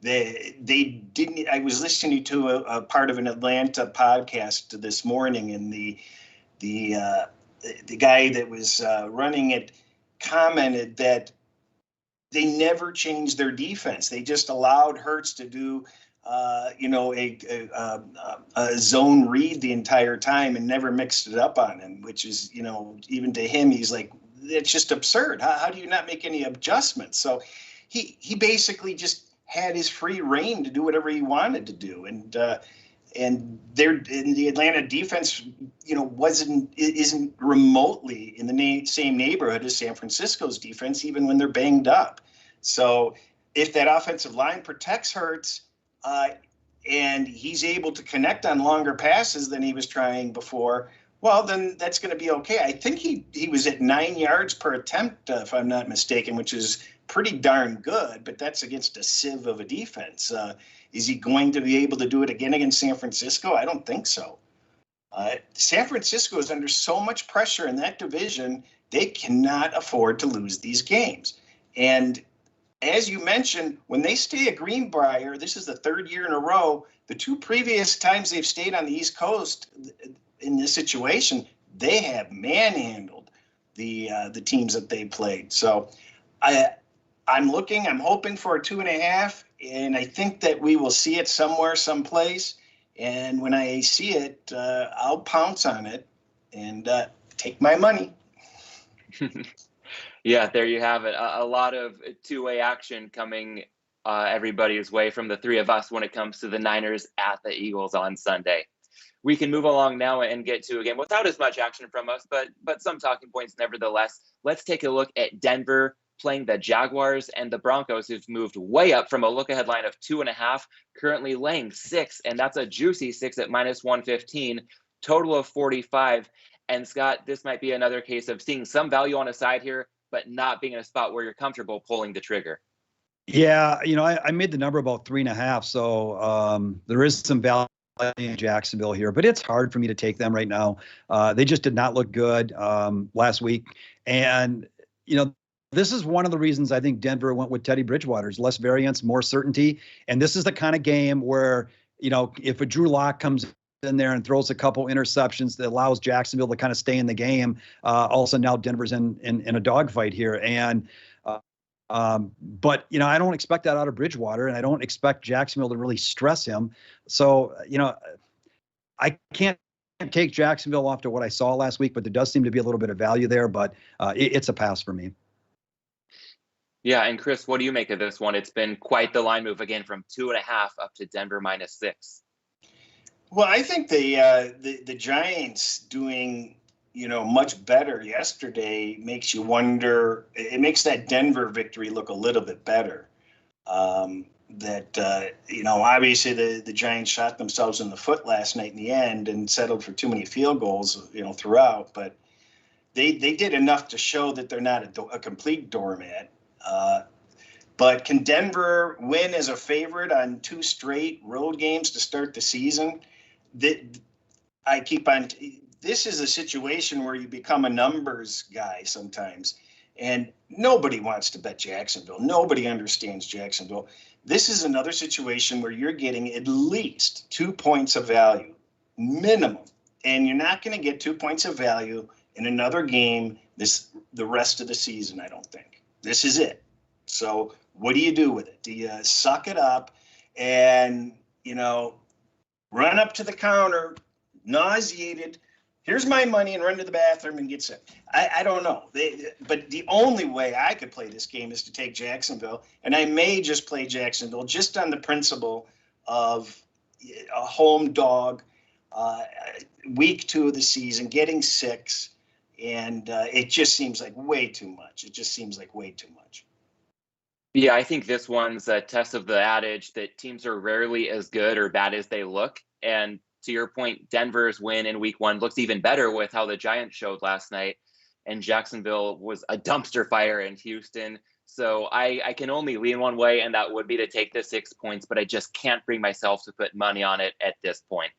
They didn't. I was listening to a part of an Atlanta podcast this morning, and the guy that was running it commented that they never changed their defense. They just allowed Hurts to do, a zone read the entire time and never mixed it up on him, which is, even to him, he's like, it's just absurd. How do you not make any adjustments? So he basically just had his free reign to do whatever he wanted to do. And the Atlanta defense, isn't remotely in the same neighborhood as San Francisco's defense, even when they're banged up. So if that offensive line protects Hurts and he's able to connect on longer passes than he was trying before, well, then that's going to be okay. I think he was at 9 yards per attempt, if I'm not mistaken, which is pretty darn good, but that's against a sieve of a defense. Is he going to be able to do it again against San Francisco? I don't think so. San Francisco is under so much pressure in that division, they cannot afford to lose these games. And as you mentioned, when they stay at Greenbrier, this is the 3rd year in a row, the 2 previous times they've stayed on the East Coast in this situation, they have manhandled the teams that they played. So I'm hoping for a 2.5, and I think that we will see it somewhere, someplace. And when I see it, I'll pounce on it and take my money. Yeah, there you have it. A lot of two-way action coming everybody's way from the three of us when it comes to the Niners at the Eagles on Sunday. We can move along now and get to a game without as much action from us, but some talking points nevertheless. Let's take a look at Denver playing the Jaguars and the Broncos, who've moved way up from a look-ahead line of 2.5, currently laying 6, and that's a juicy 6 at -115, total of 45. And Scott, this might be another case of seeing some value on a side here, but not being in a spot where you're comfortable pulling the trigger. Yeah, I made the number about 3.5, so there is some value in Jacksonville here, but it's hard for me to take them right now. They just did not look good last week, and this is one of the reasons I think Denver went with Teddy Bridgewater's less variance, more certainty, and this is the kind of game where if a Drew Lock comes in there and throws a couple interceptions that allows Jacksonville to kind of stay in the game. Also, now Denver's in a dogfight here. And but, I don't expect that out of Bridgewater, and I don't expect Jacksonville to really stress him. So, I can't take Jacksonville off to what I saw last week, but there does seem to be a little bit of value there, but it's a pass for me. Yeah, and Chris, what do you make of this one? It's been quite the line move again from 2.5 up to Denver -6. Well, I think the Giants doing much better yesterday makes you wonder. It makes that Denver victory look a little bit better. Obviously the Giants shot themselves in the foot last night in the end and settled for too many field goals, throughout. But they did enough to show that they're not a complete doormat. But can Denver win as a favorite on 2 straight road games to start the season? This is a situation where you become a numbers guy sometimes, and nobody wants to bet Jacksonville. Nobody understands Jacksonville. This is another situation where you're getting at least 2 points of value, minimum, and you're not going to get 2 points of value in another game the rest of the season, I don't think. This is it. So what do you do with it? Do you suck it up and, run up to the counter, nauseated, here's my money, and run to the bathroom and get sick? I don't know. But the only way I could play this game is to take Jacksonville, and I may just play Jacksonville just on the principle of a home dog, week 2 of the season, getting 6, and it just seems like way too much. Yeah, I think this one's a test of the adage that teams are rarely as good or bad as they look. And to your point, Denver's win in week 1 looks even better with how the Giants showed last night. And Jacksonville was a dumpster fire in Houston. So I can only lean one way, and that would be to take the 6 points, but I just can't bring myself to put money on it at this point.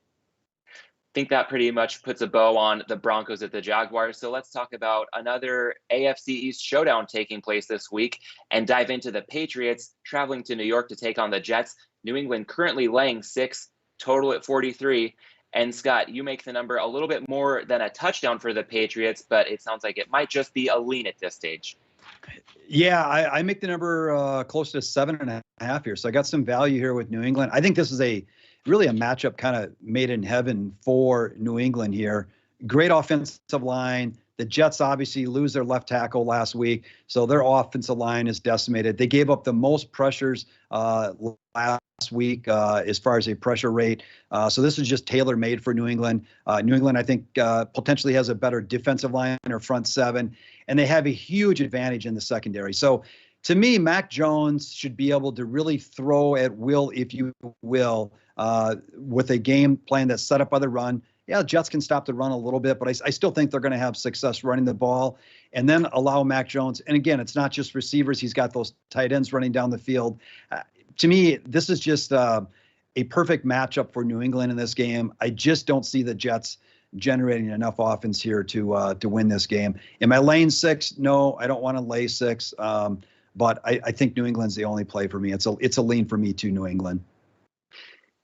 I think that pretty much puts a bow on the Broncos at the Jaguars. So let's talk about another AFC East showdown taking place this week and dive into the Patriots traveling to New York to take on the Jets. New England currently laying 6, total at 43. And Scott, you make the number a little bit more than a touchdown for the Patriots, but it sounds like it might just be a lean at this stage. Yeah, I make the number close to 7.5 here. So I got some value here with New England. I think this is really a matchup kind of made in heaven for New England here. Great offensive line. The Jets obviously lose their left tackle last week, so their offensive line is decimated. They gave up the most pressures last week as far as a pressure rate. So this is just tailor-made for New England. New England, I think, potentially has a better defensive line or front 7, and they have a huge advantage in the secondary. So to me, Mac Jones should be able to really throw at will, if you will, with a game plan that's set up by the run. Yeah, the Jets can stop the run a little bit, but I still think they're going to have success running the ball and then allow Mac Jones. And again, it's not just receivers. He's got those tight ends running down the field. To me, this is just a perfect matchup for New England in this game. I just don't see the Jets generating enough offense here to win this game. Am I laying 6? No, I don't want to lay 6. But I think New England's the only play for me. It's a lean for me to New England.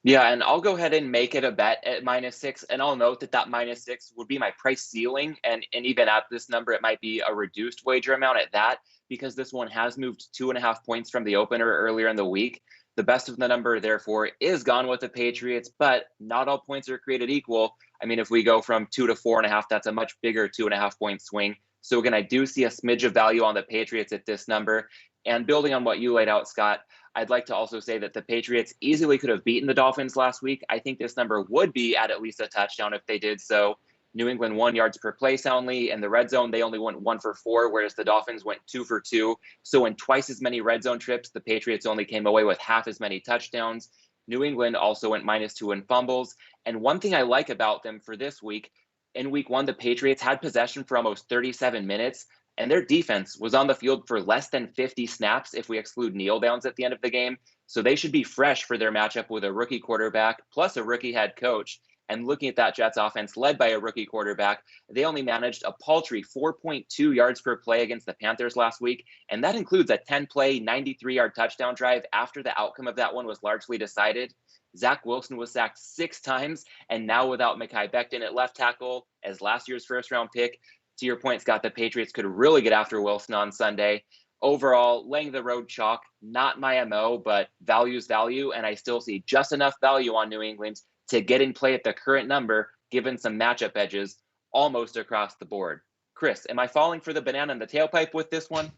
Yeah, and I'll go ahead and make it a bet at -6, and I'll note that -6 would be my price ceiling, and even at this number, it might be a reduced wager amount at that, because this one has moved 2.5 points from the opener earlier in the week. The best of the number, therefore, is gone with the Patriots, but not all points are created equal. I mean, if we go from 2 to 4.5, that's a much bigger 2.5 point swing. So again, I do see a smidge of value on the Patriots at this number. And building on what you laid out, Scott, I'd like to also say that the Patriots easily could have beaten the Dolphins last week. I think this number would be at least a touchdown if they did so. New England 1 yards per play soundly. In the red zone, they only went 1 for 4, whereas the Dolphins went 2 for 2. So in twice as many red zone trips, the Patriots only came away with half as many touchdowns. New England also went -2 in fumbles. And one thing I like about them for this week, in week 1, the Patriots had possession for almost 37 minutes. And their defense was on the field for less than 50 snaps if we exclude kneel downs at the end of the game. So they should be fresh for their matchup with a rookie quarterback plus a rookie head coach. And looking at that Jets offense led by a rookie quarterback, they only managed a paltry 4.2 yards per play against the Panthers last week. And that includes a 10-play, 93-yard touchdown drive after the outcome of that one was largely decided. Zach Wilson was sacked 6 times, and now without Mekhi Becton at left tackle as last year's first-round pick, to your point, Scott, the Patriots could really get after Wilson on Sunday. Overall, laying the road chalk, not my MO, but value's value, and I still see just enough value on New England to get in play at the current number, given some matchup edges almost across the board. Chris, am I falling for the banana in the tailpipe with this one?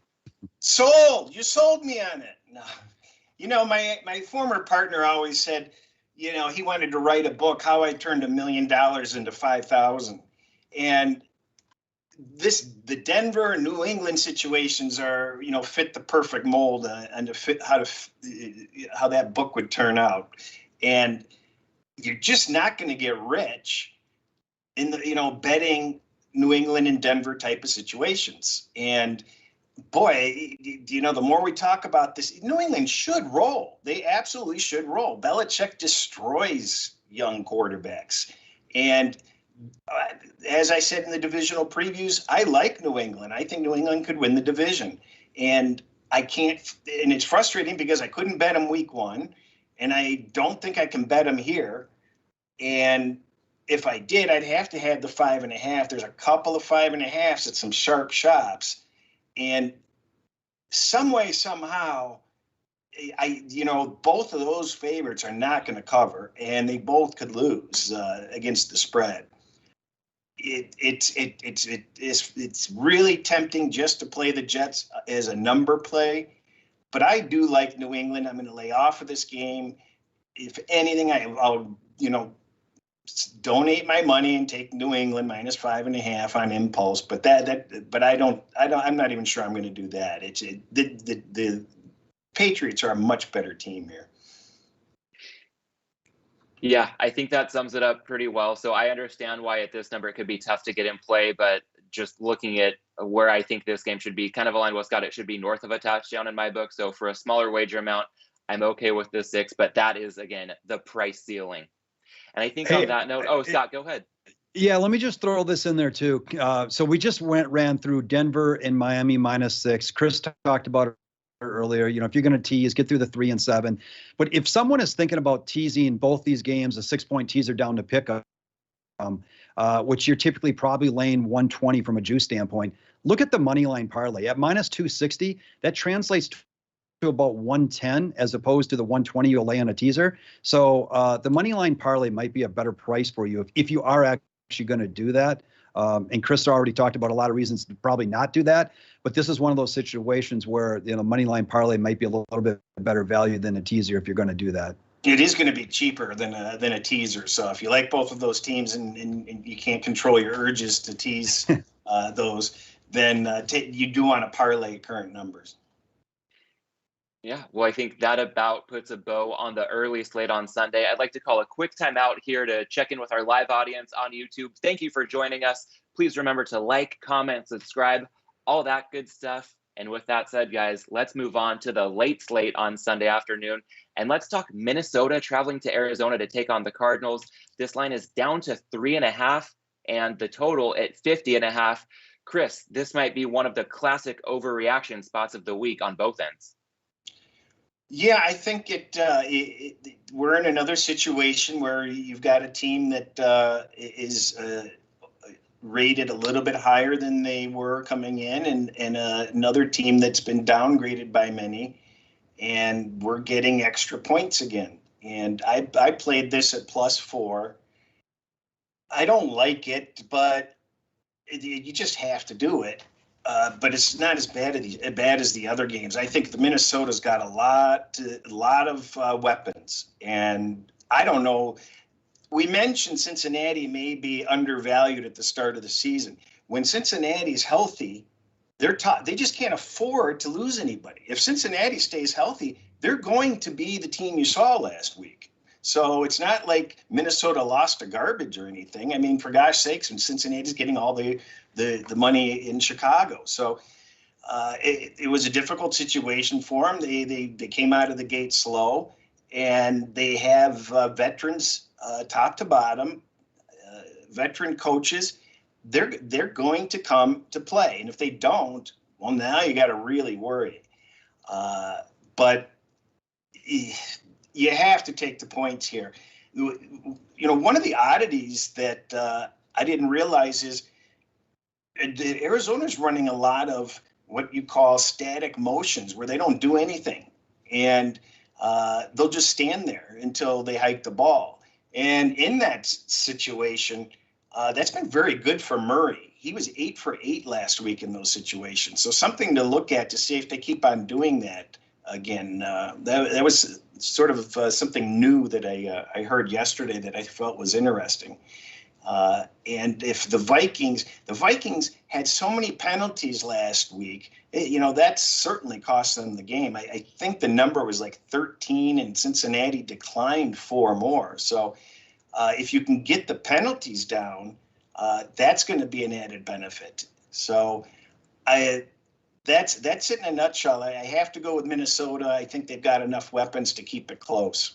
Sold. You sold me on it. No. You know, my former partner always said, you know, he wanted to write a book, How I Turned $1 million into 5,000. And the Denver and New England situations are, you know, fit the perfect mold and to fit how that book would turn out. And you're just not going to get rich in the, you know, betting New England and Denver type of situations. And boy, you know, the more we talk about this, New England should roll. They absolutely should roll. Belichick destroys young quarterbacks. And as I said in the divisional previews, I like New England. I think New England could win the division. And I can't, and it's frustrating because I couldn't bet them week 1. And I don't think I can bet them here. And if I did, I'd have to have the 5.5. There's a couple of 5.5s at some sharp shops. And some way, somehow, you know, both of those favorites are not going to cover, and they both could lose against the spread. It's really tempting just to play the Jets as a number play, but I do like New England. I'm going to lay off of this game. If anything, I'll you know, donate my money and take New England minus 5.5 on impulse. But I'm not even sure I'm going to do that. The Patriots are a much better team here. Yeah, I think that sums it up pretty well. So I understand why at this number it could be tough to get in play, but just looking at where I think this game should be, kind of aligned with Scott, it should be north of a touchdown in my book. So for a smaller wager amount, I'm okay with the 6, but that is, again, the price ceiling. And I think on that note, Scott, go ahead. Yeah, let me just throw this in there too. So we just ran through Denver and Miami minus 6. Chris talked about it earlier. You know, if you're going to tease, get through the 3 and 7. But if someone is thinking about teasing both these games, a 6-point teaser down to pick up, which you're typically probably laying 120 from a juice standpoint, look at the money line parlay at minus 260. That translates to about 110 as opposed to the 120 you'll lay on a teaser. So the money line parlay might be a better price for you if you are actually going to do that. And Chris already talked about a lot of reasons to probably not do that. But this is one of those situations where, you know, money line parlay might be a little bit better value than a teaser if you're going to do that. It is going to be cheaper than a teaser. So if you like both of those teams and you can't control your urges to tease those, then you do want to parlay current numbers. Yeah, well, I think that about puts a bow on the early slate on Sunday. I'd like to call a quick time out here to check in with our live audience on YouTube. Thank you for joining us. Please remember to like, comment, subscribe, all that good stuff. And with that said, guys, let's move on to the late slate on Sunday afternoon. And let's talk Minnesota traveling to Arizona to take on the Cardinals. This line is down to 3.5 and the total at 50.5. Chris, this might be one of the classic overreaction spots of the week on both ends. Yeah, I think we're in another situation where you've got a team that is rated a little bit higher than they were coming in, and another team that's been downgraded by many, and we're getting extra points again. And I played this at +4. I don't like it, but you just have to do it. But it's not as bad as the other games. I think the Minnesota's got a lot of weapons, and I don't know. We mentioned Cincinnati may be undervalued at the start of the season. When Cincinnati's healthy, they just can't afford to lose anybody. If Cincinnati stays healthy, they're going to be the team you saw last week. So it's not like Minnesota lost to garbage or anything. I mean, for gosh sakes, and Cincinnati's getting all the money in Chicago. So it was a difficult situation for them. They came out of the gate slow, and they have veterans top to bottom, veteran coaches. They're going to come to play, and if they don't, well, now you got to really worry. But you have to take the points here. One of the oddities that I didn't realize is Arizona's running a lot of what you call static motions, where they don't do anything, and they'll just stand there until they hike the ball. And in that situation, that's been very good for Murray. He was 8 for 8 last week in those situations. So something to look at to see if they keep on doing that again. That was sort of something new that I heard yesterday that I felt was interesting. And if the Vikings had so many penalties last week, that certainly cost them the game. I think the number was like 13, and Cincinnati declined 4 more. So if you can get the penalties down, that's going to be an added benefit. So that's it in a nutshell. I have to go with Minnesota. I think they've got enough weapons to keep it close.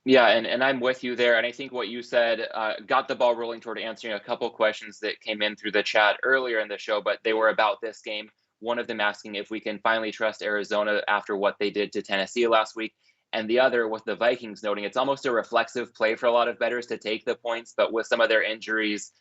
Yeah, and I'm with you there. And I think what you said got the ball rolling toward answering a couple questions that came in through the chat earlier in the show, but they were about this game. One of them asking if we can finally trust Arizona after what they did to Tennessee last week. And the other with the Vikings noting it's almost a reflexive play for a lot of bettors to take the points, but with some of their injuries,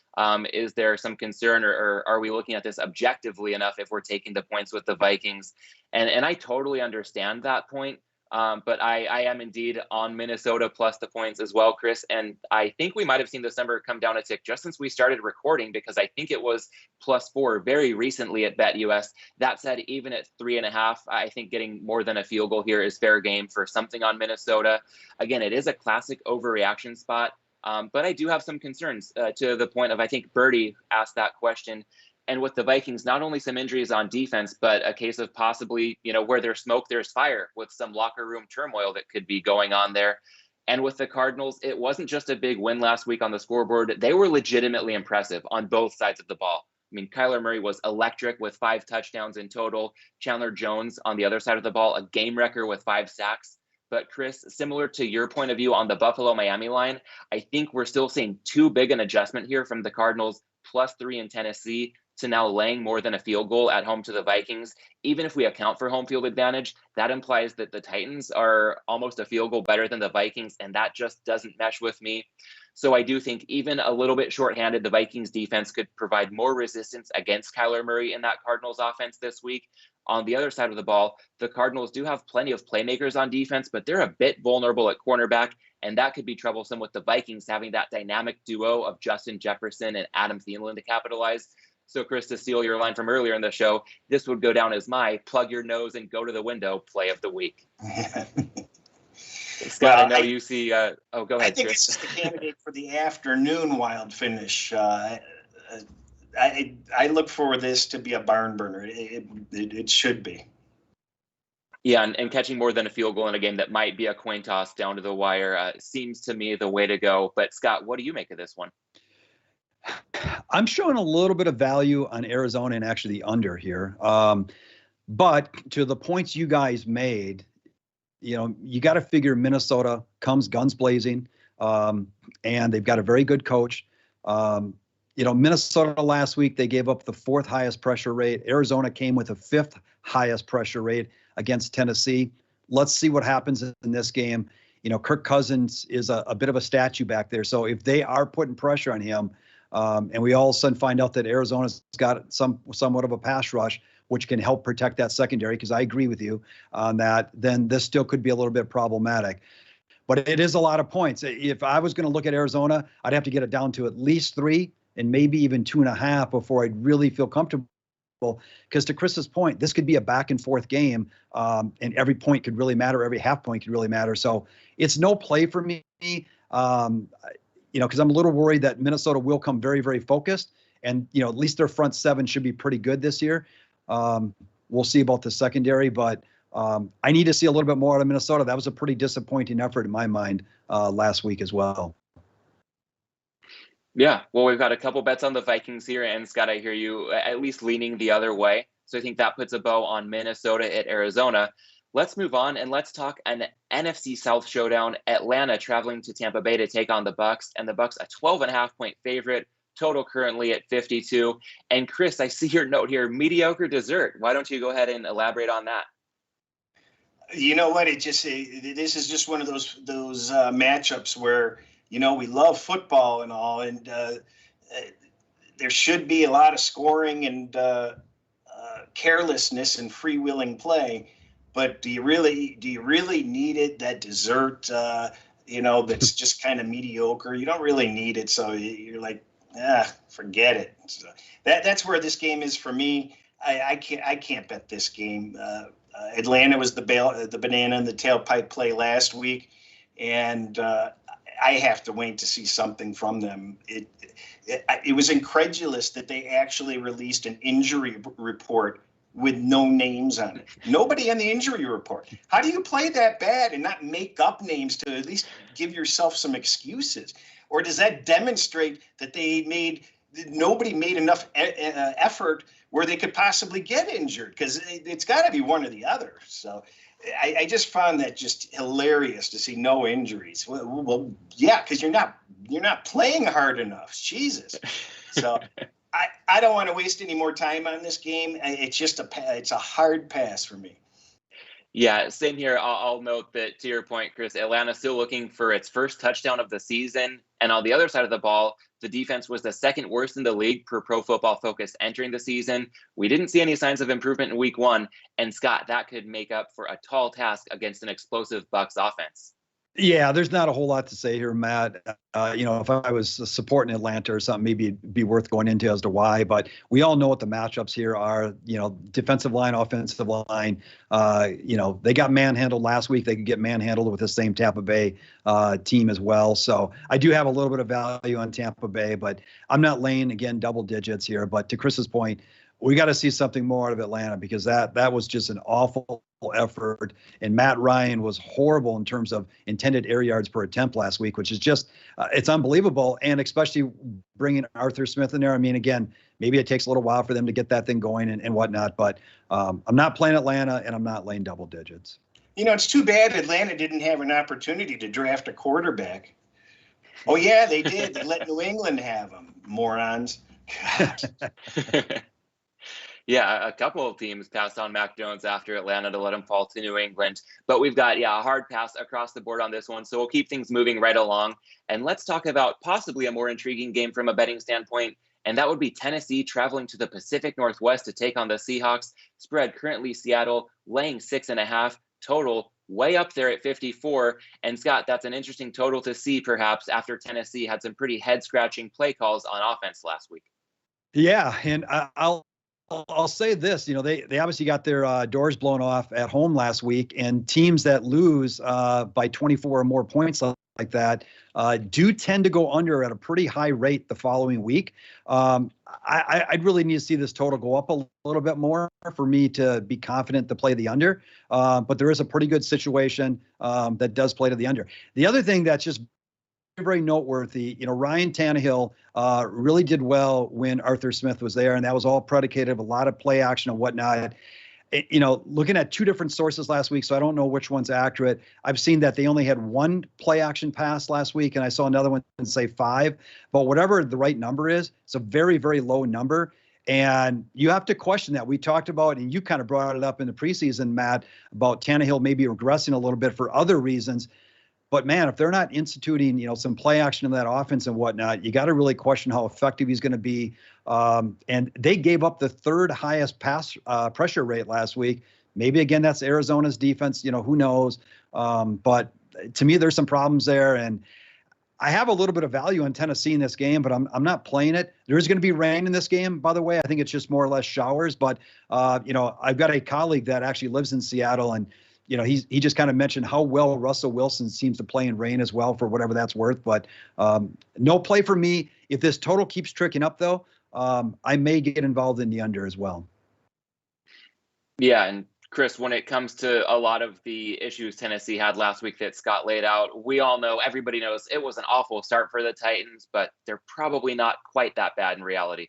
is there some concern or are we looking at this objectively enough if we're taking the points with the Vikings? And I totally understand that point. But I am indeed on Minnesota plus the points as well, Chris. And I think we might have seen this number come down a tick just since we started recording, because I think it was +4 very recently at BetUS. That said, even at 3.5, I think getting more than a field goal here is fair game for something on Minnesota. Again, it is a classic overreaction spot, but I do have some concerns to the point of, I think Birdie asked that question. And with the Vikings, not only some injuries on defense, but a case of possibly, where there's smoke, there's fire, with some locker room turmoil that could be going on there. And with the Cardinals, it wasn't just a big win last week on the scoreboard. They were legitimately impressive on both sides of the ball. I mean, Kyler Murray was electric with 5 touchdowns in total. Chandler Jones on the other side of the ball, a game wrecker with 5 sacks. But Chris, similar to your point of view on the Buffalo-Miami line, I think we're still seeing too big an adjustment here from the Cardinals, +3 in Tennessee, to now laying more than a field goal at home to the Vikings. Even if we account for home field advantage, that implies that the Titans are almost a field goal better than the Vikings, and that just doesn't mesh with me. So I do think even a little bit shorthanded, the Vikings defense could provide more resistance against Kyler Murray in that Cardinals offense this week. On the other side of the ball, the Cardinals do have plenty of playmakers on defense, but they're a bit vulnerable at cornerback, and that could be troublesome with the Vikings having that dynamic duo of Justin Jefferson and Adam Thielen to capitalize. So, Chris, to steal your line from earlier in the show, this would go down as my plug your nose and go to the window play of the week. Scott, I know you see. Go ahead, I think Chris. it's the candidate for the afternoon wild finish. I look for this to be a barn burner. It should be. Yeah, and catching more than a field goal in a game that might be a coin toss down to the wire seems to me the way to go. But, Scott, what do you make of this one? I'm showing a little bit of value on Arizona and actually the under here. But to the points you guys made, you got to figure Minnesota comes guns blazing, and they've got a very good coach. Minnesota last week, they gave up the 4th highest pressure rate. Arizona came with a 5th highest pressure rate against Tennessee. Let's see what happens in this game. Kirk Cousins is a bit of a statue back there. So if they are putting pressure on him, and we all of a sudden find out that Arizona's got somewhat of a pass rush, which can help protect that secondary, because I agree with you on that, then this still could be a little bit problematic. But it is a lot of points. If I was going to look at Arizona, I'd have to get it down to at least 3 and maybe even 2.5 before I'd really feel comfortable. Because to Chris's point, this could be a back and forth game, and every point could really matter. Every half point could really matter. So it's no play for me. Because I'm a little worried that Minnesota will come very, very focused. And, at least their front 7 should be pretty good this year. We'll see about the secondary, but I need to see a little bit more out of Minnesota. That was a pretty disappointing effort in my mind last week as well. Yeah, well, we've got a couple bets on the Vikings here, and Scott, I hear you at least leaning the other way. So I think that puts a bow on Minnesota at Arizona. Let's move on and let's talk an NFC South showdown. Atlanta traveling to Tampa Bay to take on the Bucs, and the Bucs a 12.5-point favorite. Total currently at 52. And Chris, I see your note here, mediocre dessert. Why don't you go ahead and elaborate on that? You know what? This is just one of those matchups where, we love football and all, and there should be a lot of scoring and carelessness and freewheeling play. But do you really need it? That dessert, that's just kind of mediocre. You don't really need it, so you're like, forget it. So that's where this game is for me. I can't bet this game. Atlanta was the banana in the tailpipe play last week, and I have to wait to see something from them. It was incredulous that they actually released an injury report with no names on it. Nobody on the injury report. How do you play that bad and not make up names to at least give yourself some excuses? Or does that demonstrate that nobody made enough effort where they could possibly get injured? Because it's got to be one or the other. So I just found that just hilarious to see no injuries. Well, yeah, because you're not playing hard enough. Jesus. So I don't want to waste any more time on this game. It's a hard pass for me. Yeah, same here. I'll note that, to your point, Chris, Atlanta's still looking for its first touchdown of the season. And on the other side of the ball, the defense was the second worst in the league per Pro Football Focus entering the season. We didn't see any signs of improvement in week 1. And Scott, that could make up for a tall task against an explosive Bucs offense. Yeah, there's not a whole lot to say here, Matt. If I was supporting Atlanta or something, maybe it'd be worth going into as to why. But we all know what the matchups here are. Defensive line, offensive line. They got manhandled last week. They could get manhandled with the same Tampa Bay team as well. So I do have a little bit of value on Tampa Bay, but I'm not laying, again, double digits here. But to Chris's point, we got to see something more out of Atlanta, because that was just an awful effort. And Matt Ryan was horrible in terms of intended air yards per attempt last week, which is just, it's unbelievable. And especially bringing Arthur Smith in there. I mean, again, maybe it takes a little while for them to get that thing going and whatnot, but I'm not playing Atlanta, and I'm not laying double digits. It's too bad Atlanta didn't have an opportunity to draft a quarterback. Oh yeah, they did. They let New England have them, morons. God. Yeah, a couple of teams passed on Mac Jones after Atlanta to let him fall to New England. But we've got, a hard pass across the board on this one. So we'll keep things moving right along. And let's talk about possibly a more intriguing game from a betting standpoint. And that would be Tennessee traveling to the Pacific Northwest to take on the Seahawks. Spread currently Seattle laying 6.5, total way up there at 54. And Scott, that's an interesting total to see perhaps after Tennessee had some pretty head-scratching play calls on offense last week. Yeah, and I'll say this, they obviously got their doors blown off at home last week, and teams that lose by 24 or more points like that do tend to go under at a pretty high rate the following week. I'd really need to see this total go up a little bit more for me to be confident to play the under. But there is a pretty good situation that does play to the under. The other thing that's just very noteworthy, Ryan Tannehill really did well when Arthur Smith was there, and that was all predicated of a lot of play action and whatnot. Looking at two different sources last week, so I don't know which one's accurate. I've seen that they only had one play action pass last week, and I saw another one say 5. But whatever the right number is, it's a very, very low number. And you have to question that. We talked about, and you kind of brought it up in the preseason, Matt, about Tannehill maybe regressing a little bit for other reasons. But man, if they're not instituting, some play action in that offense and whatnot, you got to really question how effective he's going to be. And they gave up the 3rd highest pass pressure rate last week. Maybe again, that's Arizona's defense. Who knows? But to me, there's some problems there, and I have a little bit of value in Tennessee in this game, but I'm not playing it. There is going to be rain in this game, by the way. I think it's just more or less showers. But I've got a colleague that actually lives in Seattle, and he just kind of mentioned how well Russell Wilson seems to play in rain as well, for whatever that's worth. But no play for me. If this total keeps tricking up, though, I may get involved in the under as well. Yeah, and Chris, when it comes to a lot of the issues Tennessee had last week that Scott laid out, we all know, everybody knows it was an awful start for the Titans, but they're probably not quite that bad in reality.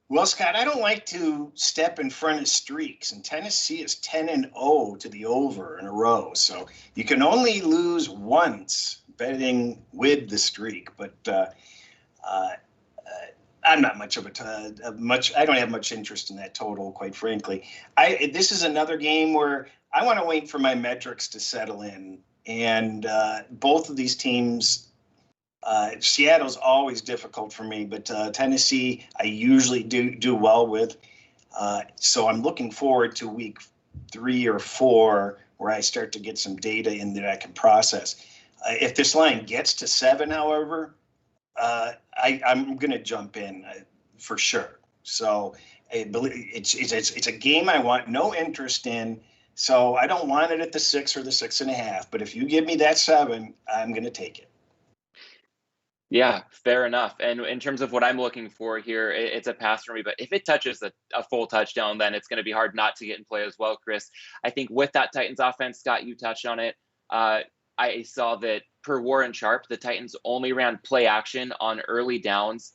Well, Scott, I don't like to step in front of streaks, and Tennessee is 10-0 to the over in a row. So you can only lose once betting with the streak. But I'm not much of I don't have much interest in that total, quite frankly. This is another game where I want to wait for my metrics to settle in. And both of these teams, Seattle's always difficult for me, but Tennessee I usually do well with. So I'm looking forward to week 3 or 4 where I start to get some data in that I can process. If this line gets to 7, however, I'm going to jump in for sure. So I believe it's a game I want no interest in. So I don't want it at the 6 or the 6.5. But if you give me that 7, I'm going to take it. Yeah, fair enough. And in terms of what I'm looking for here, it's a pass for me. But if it touches a full touchdown, then it's going to be hard not to get in play as well, Chris. I think with that Titans offense, Scott, you touched on it. I saw that per Warren Sharp, the Titans only ran play action on early downs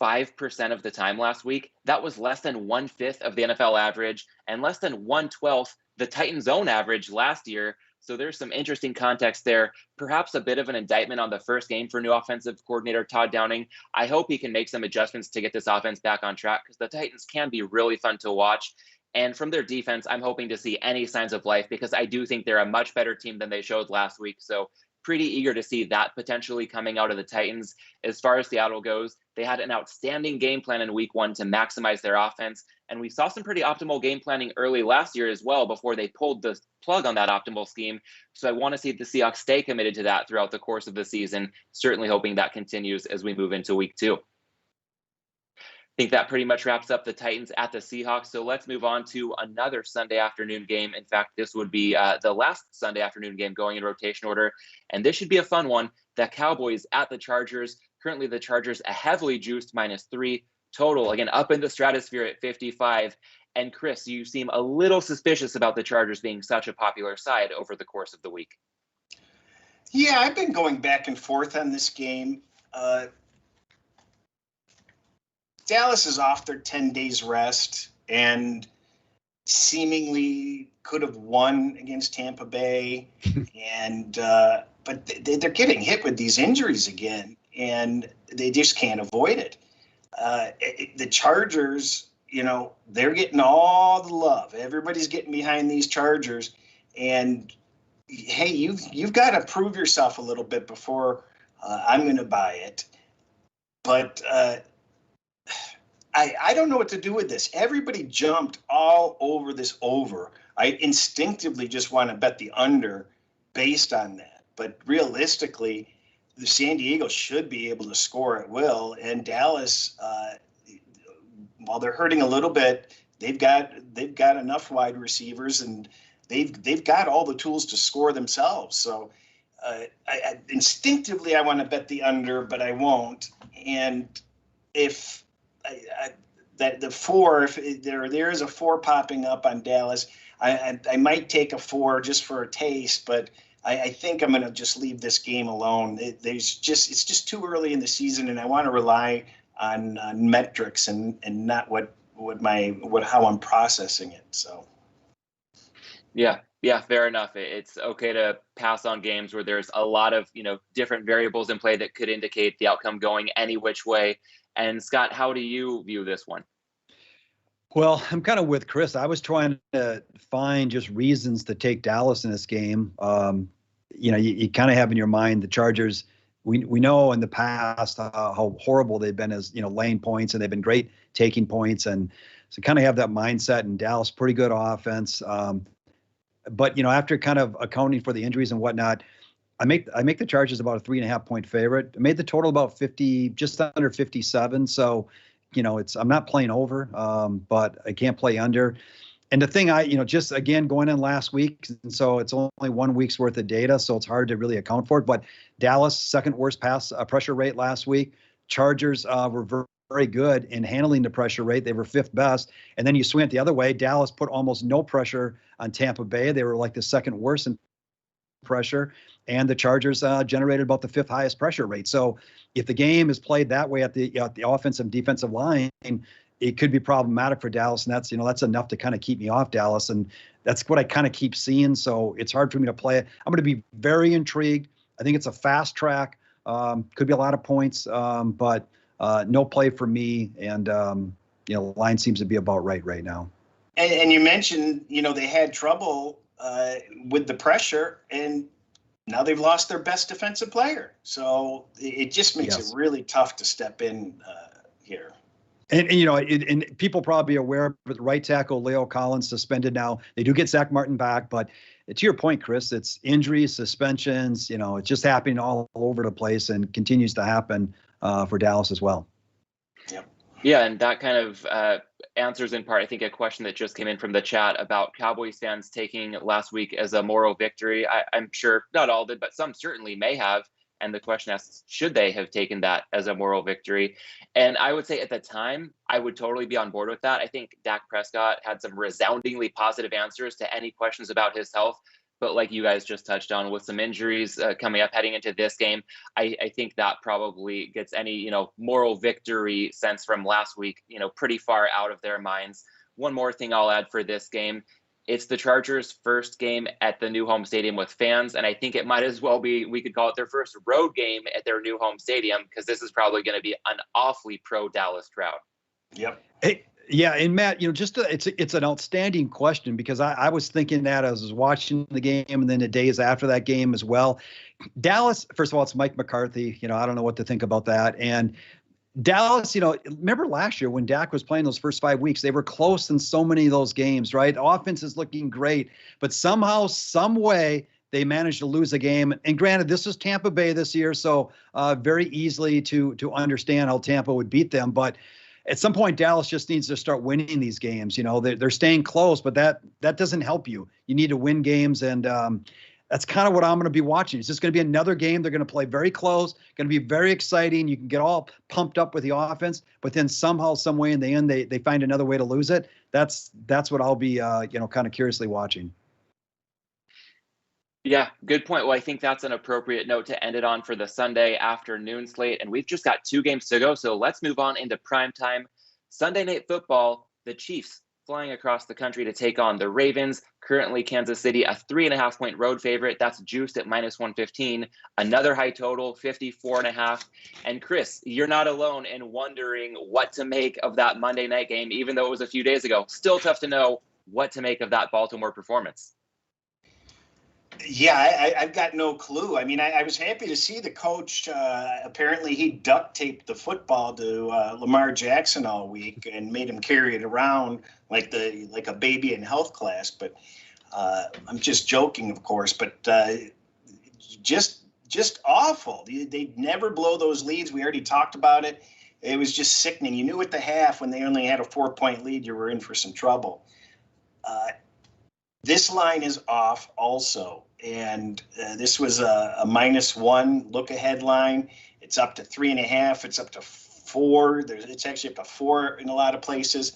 5% of the time last week. That was less than 1/5 of the NFL average and less than 1/12 the Titans' own average last year. So there's some interesting context there. Perhaps a bit of an indictment on the first game for new offensive coordinator Todd Downing. I hope he can make some adjustments to get this offense back on track because the Titans can be really fun to watch. And from their defense, I'm hoping to see any signs of life because I do think they're a much better team than they showed last week. So pretty eager to see that potentially coming out of the Titans. As far as Seattle goes, they had an outstanding game plan in week 1 to maximize their offense. And we saw some pretty optimal game planning early last year as well before they pulled the plug on that optimal scheme. So I want to see the Seahawks stay committed to that throughout the course of the season, certainly hoping that continues as we move into week 2. I think that pretty much wraps up the Titans at the Seahawks. So let's move on to another Sunday afternoon game. In fact, this would be the last Sunday afternoon game going in rotation order. And this should be a fun one. The Cowboys at the Chargers. Currently, the Chargers a heavily juiced -3 total. Again, up in the stratosphere at 55. And Chris, you seem a little suspicious about the Chargers being such a popular side over the course of the week. Yeah, I've been going back and forth on this game. Dallas is off their 10 days rest and seemingly could have won against Tampa Bay. And but they're getting hit with these injuries again, and they just can't avoid it. The Chargers, they're getting all the love. Everybody's getting behind these Chargers. And, hey, you've got to prove yourself a little bit before I'm going to buy it. But I don't know what to do with this. Everybody jumped all over this over. I instinctively just want to bet the under based on that. But realistically, the San Diego should be able to score at will. And Dallas, while they're hurting a little bit, they've got enough wide receivers, and they've got all the tools to score themselves. So instinctively, I want to bet the under, but I won't. And if that the 4, if there is a 4 popping up on Dallas, I might take a 4 just for a taste, but I think I'm going to just leave this game alone. It's just too early in the season, and I want to rely on metrics and not how I'm processing it. So. Yeah, fair enough. It's okay to pass on games where there's a lot of, different variables in play that could indicate the outcome going any which way. And Scott, how do you view this one? Well, I'm kind of with Chris. I was trying to find just reasons to take Dallas in this game. You kind of have in your mind the Chargers. We know in the past how horrible they've been as, laying points, and they've been great taking points. And so kind of have that mindset. And Dallas, pretty good offense. But, after kind of accounting for the injuries and whatnot, I make the Chargers about a 3.5-point favorite. I made the total about 50, just under 57. So, I'm not playing over, but I can't play under. And the thing just again, going in last week, and so it's only 1 week's worth of data, so it's hard to really account for it. But Dallas, second worst pass pressure rate last week. Chargers were very good in handling the pressure rate. They were 5th best. And then you swing it the other way. Dallas put almost no pressure on Tampa Bay. They were like the second worst in pressure. And the Chargers generated about the 5th highest pressure rate. So if the game is played that way at the offensive defensive line, it could be problematic for Dallas. And that's enough to kind of keep me off Dallas. And that's what I kind of keep seeing. So it's hard for me to play it. I'm going to be very intrigued. I think it's a fast track. Could be a lot of points. But no play for me. And, the line seems to be about right now. And you mentioned, they had trouble with the pressure, and now they've lost their best defensive player. So it just makes it really tough to step in here. And people probably are aware, but right tackle Leo Collins suspended now. They do get Zach Martin back, but to your point, Chris, it's injuries, suspensions. It's just happening all over the place and continues to happen for Dallas as well. Yep. Yeah, and that kind of answers in part, I think, a question that just came in from the chat about Cowboys fans taking last week as a moral victory. I'm sure not all did, but some certainly may have. And the question asks, should they have taken that as a moral victory? And I would say at the time, I would totally be on board with that. I think Dak Prescott had some resoundingly positive answers to any questions about his health. But like you guys just touched on, with some injuries coming up heading into this game, I think that probably gets any, moral victory sense from last week, pretty far out of their minds. One more thing I'll add for this game. It's the Chargers' first game at the new home stadium with fans, and I think it might as well be, we could call it their first road game at their new home stadium, because this is probably going to be an awfully pro-Dallas crowd. Yep. Hey, yeah, and Matt, it's an outstanding question, because I was thinking that as I was watching the game, and then the days after that game as well. Dallas, first of all, it's Mike McCarthy. I don't know what to think about that. And Dallas, remember last year when Dak was playing those first 5 weeks, they were close in so many of those games, right? Offense is looking great, but somehow, some way, they managed to lose a game. And granted, this is Tampa Bay this year, so very easily to understand how Tampa would beat them. But at some point, Dallas just needs to start winning these games. They're staying close, but that doesn't help you. You need to win games, and that's kind of what I'm going to be watching. It's just going to be another game. They're going to play very close, going to be very exciting. You can get all pumped up with the offense, but then somehow, some way in the end, they find another way to lose it. That's what I'll be, kind of curiously watching. Yeah, good point. Well, I think that's an appropriate note to end it on for the Sunday afternoon slate. And we've just got 2 games to go. So let's move on into primetime Sunday Night Football. The Chiefs flying across the country to take on the Ravens. Currently, Kansas City, a 3.5-point road favorite. That's juiced at -115. Another high total, 54.5. And Chris, you're not alone in wondering what to make of that Monday night game, even though it was a few days ago. Still tough to know what to make of that Baltimore performance. Yeah, I've got no clue. I mean, I was happy to see the coach. Apparently, he duct taped the football to Lamar Jackson all week and made him carry it around like a baby in health class. But I'm just joking, of course. But just awful. They never blow those leads. We already talked about it. It was just sickening. You knew at the half when they only had a 4-point lead, you were in for some trouble. This line is off also, and this was a -1 look-ahead line. It's up to 3.5. It's up to 4. It's actually up to 4 in a lot of places,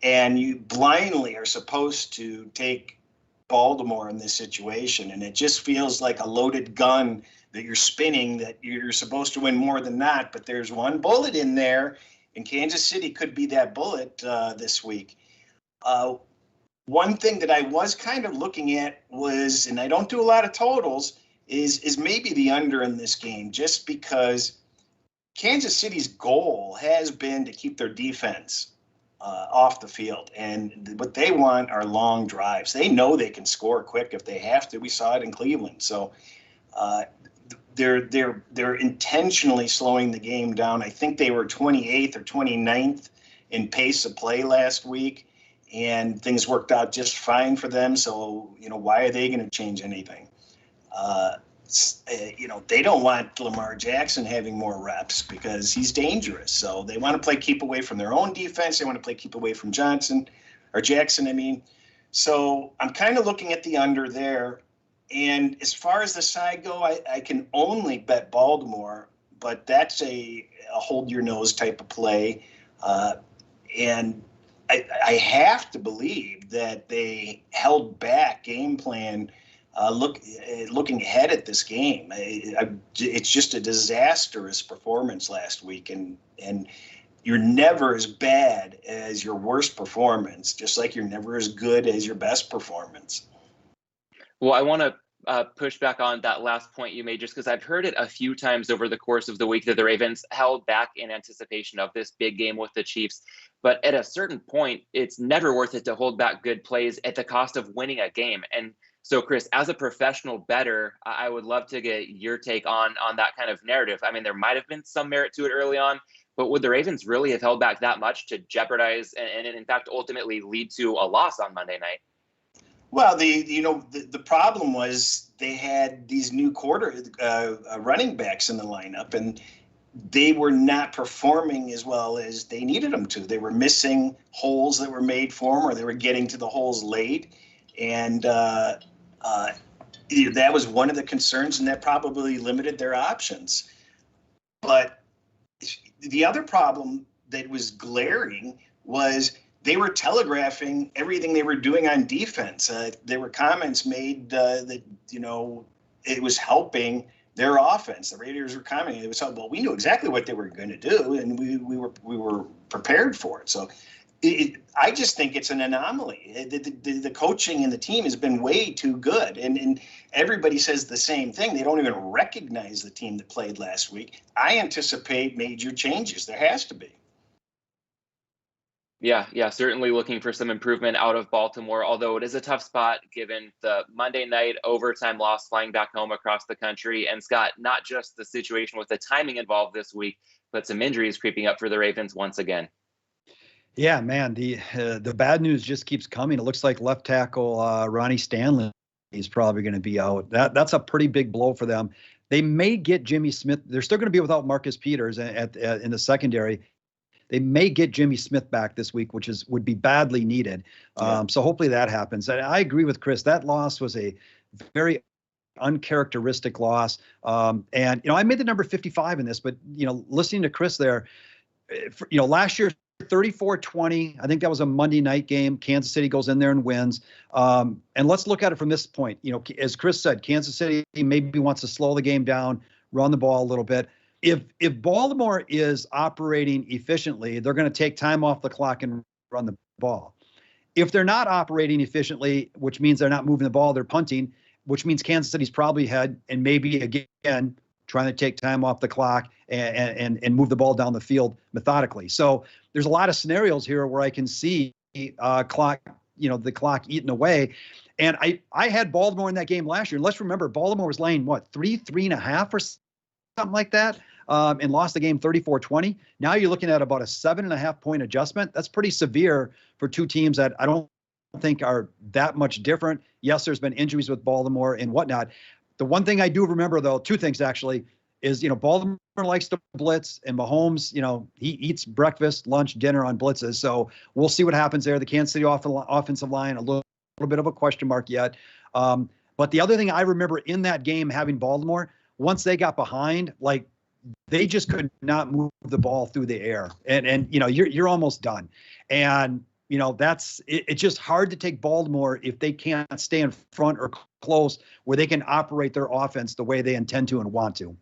and you blindly are supposed to take Baltimore in this situation, and it just feels like a loaded gun that you're spinning, that you're supposed to win more than not, but there's one bullet in there, and Kansas City could be that bullet this week. One thing that I was kind of looking at was, and I don't do a lot of totals, is maybe the under in this game, just because Kansas City's goal has been to keep their defense off the field. And what they want are long drives. They know they can score quick if they have to. We saw it in Cleveland. So they're intentionally slowing the game down. I think they were 28th or 29th in pace of play last week. And things worked out just fine for them. So, why are they going to change anything? They don't want Lamar Jackson having more reps because he's dangerous. So they want to keep away from their own defense. They want to keep away from Jackson. So I'm kind of looking at the under there. And as far as the side go, I can only bet Baltimore, but that's a hold your nose type of play. And I have to believe that they held back game plan, looking ahead at this game. It's just a disastrous performance last week, and you're never as bad as your worst performance, just like you're never as good as your best performance. Well, I want to push back on that last point you made, just because I've heard it a few times over the course of the week that the Ravens held back in anticipation of this big game with the Chiefs. But at a certain point, it's never worth it to hold back good plays at the cost of winning a game. And so, Chris, as a professional bettor, I would love to get your take on that kind of narrative. I mean, there might have been some merit to it early on, but would the Ravens really have held back that much to jeopardize and in fact, ultimately lead to a loss on Monday night? Well, the problem was they had these new running backs in the lineup, and they were not performing as well as they needed them to. They were missing holes that were made for them, or they were getting to the holes late, and that was one of the concerns, and that probably limited their options. But the other problem that was glaring was they were telegraphing everything they were doing on defense. There were comments made that, it was helping their offense. The Raiders were commenting it was helpful. Well, we knew exactly what they were going to do, and we were prepared for it. So I just think it's an anomaly. The coaching and the team has been way too good, and everybody says the same thing. They don't even recognize the team that played last week. I anticipate major changes. There has to be. Yeah, certainly looking for some improvement out of Baltimore, although it is a tough spot given the Monday night overtime loss flying back home across the country. And Scott, not just the situation with the timing involved this week, but some injuries creeping up for the Ravens once again. Yeah, man, the bad news just keeps coming. It looks like left tackle Ronnie Stanley is probably going to be out. That's a pretty big blow for them. They may get Jimmy Smith. They're still going to be without Marcus Peters in the secondary. They may get Jimmy Smith back this week, which would be badly needed. So hopefully that happens. And I agree with Chris. That loss was a very uncharacteristic loss. And I made the number 55 in this, but listening to Chris there, last year 34-20. I think that was a Monday night game. Kansas City goes in there and wins. And let's look at it from this point. As Chris said, Kansas City maybe wants to slow the game down, run the ball a little bit. If Baltimore is operating efficiently, they're going to take time off the clock and run the ball. If they're not operating efficiently, which means they're not moving the ball, they're punting, which means Kansas City's probably ahead and maybe again trying to take time off the clock and move the ball down the field methodically. So there's a lot of scenarios here where I can see the clock eaten away. And I had Baltimore in that game last year. And let's remember, Baltimore was laying 3.5 or something like that. And lost the game 34-20. Now you're looking at about a 7.5 point adjustment. That's pretty severe for two teams that I don't think are that much different. Yes, there's been injuries with Baltimore and whatnot. The one thing I do remember, though, two things actually, is Baltimore likes to blitz, and Mahomes, he eats breakfast, lunch, dinner on blitzes. So we'll see what happens there. The Kansas City offensive line, a little bit of a question mark yet. But the other thing I remember in that game, having Baltimore, once they got behind, they just could not move the ball through the air, and you're almost done, and it's just hard to take Baltimore if they can't stay in front or close where they can operate their offense the way they intend to and want to.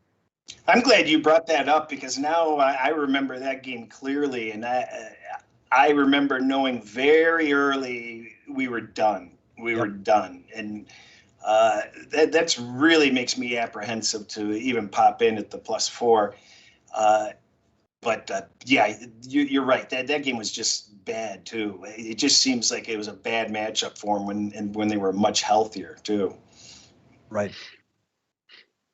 I'm glad you brought that up, because now I remember that game clearly, and I remember knowing very early we were done. We were done, and that's really makes me apprehensive to even pop in at the +4. But you're right. That game was just bad too. It just seems like it was a bad matchup for them when they were much healthier too. Right.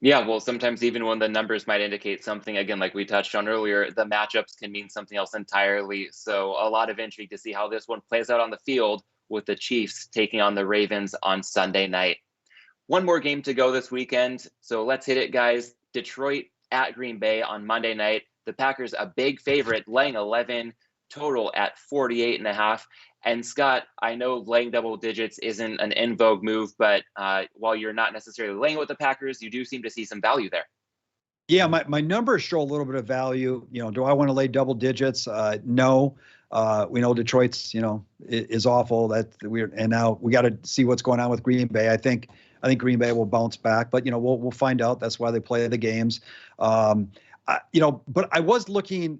Yeah, well, sometimes even when the numbers might indicate something, again, like we touched on earlier, the matchups can mean something else entirely. So a lot of intrigue to see how this one plays out on the field with the Chiefs taking on the Ravens on Sunday night. One more game to go this weekend, so let's hit it, guys. Detroit at Green Bay on Monday night. The Packers a big favorite, laying 11, total at 48.5. And Scott, I know laying double digits isn't an in vogue move, but while you're not necessarily laying with the Packers, you do seem to see some value there. Yeah, my numbers show a little bit of value. Do I want to lay double digits? No. We know Detroit's, is awful. And now we got to see what's going on with Green Bay. I think Green Bay will bounce back, but we'll find out. That's why they play the games. But I was looking.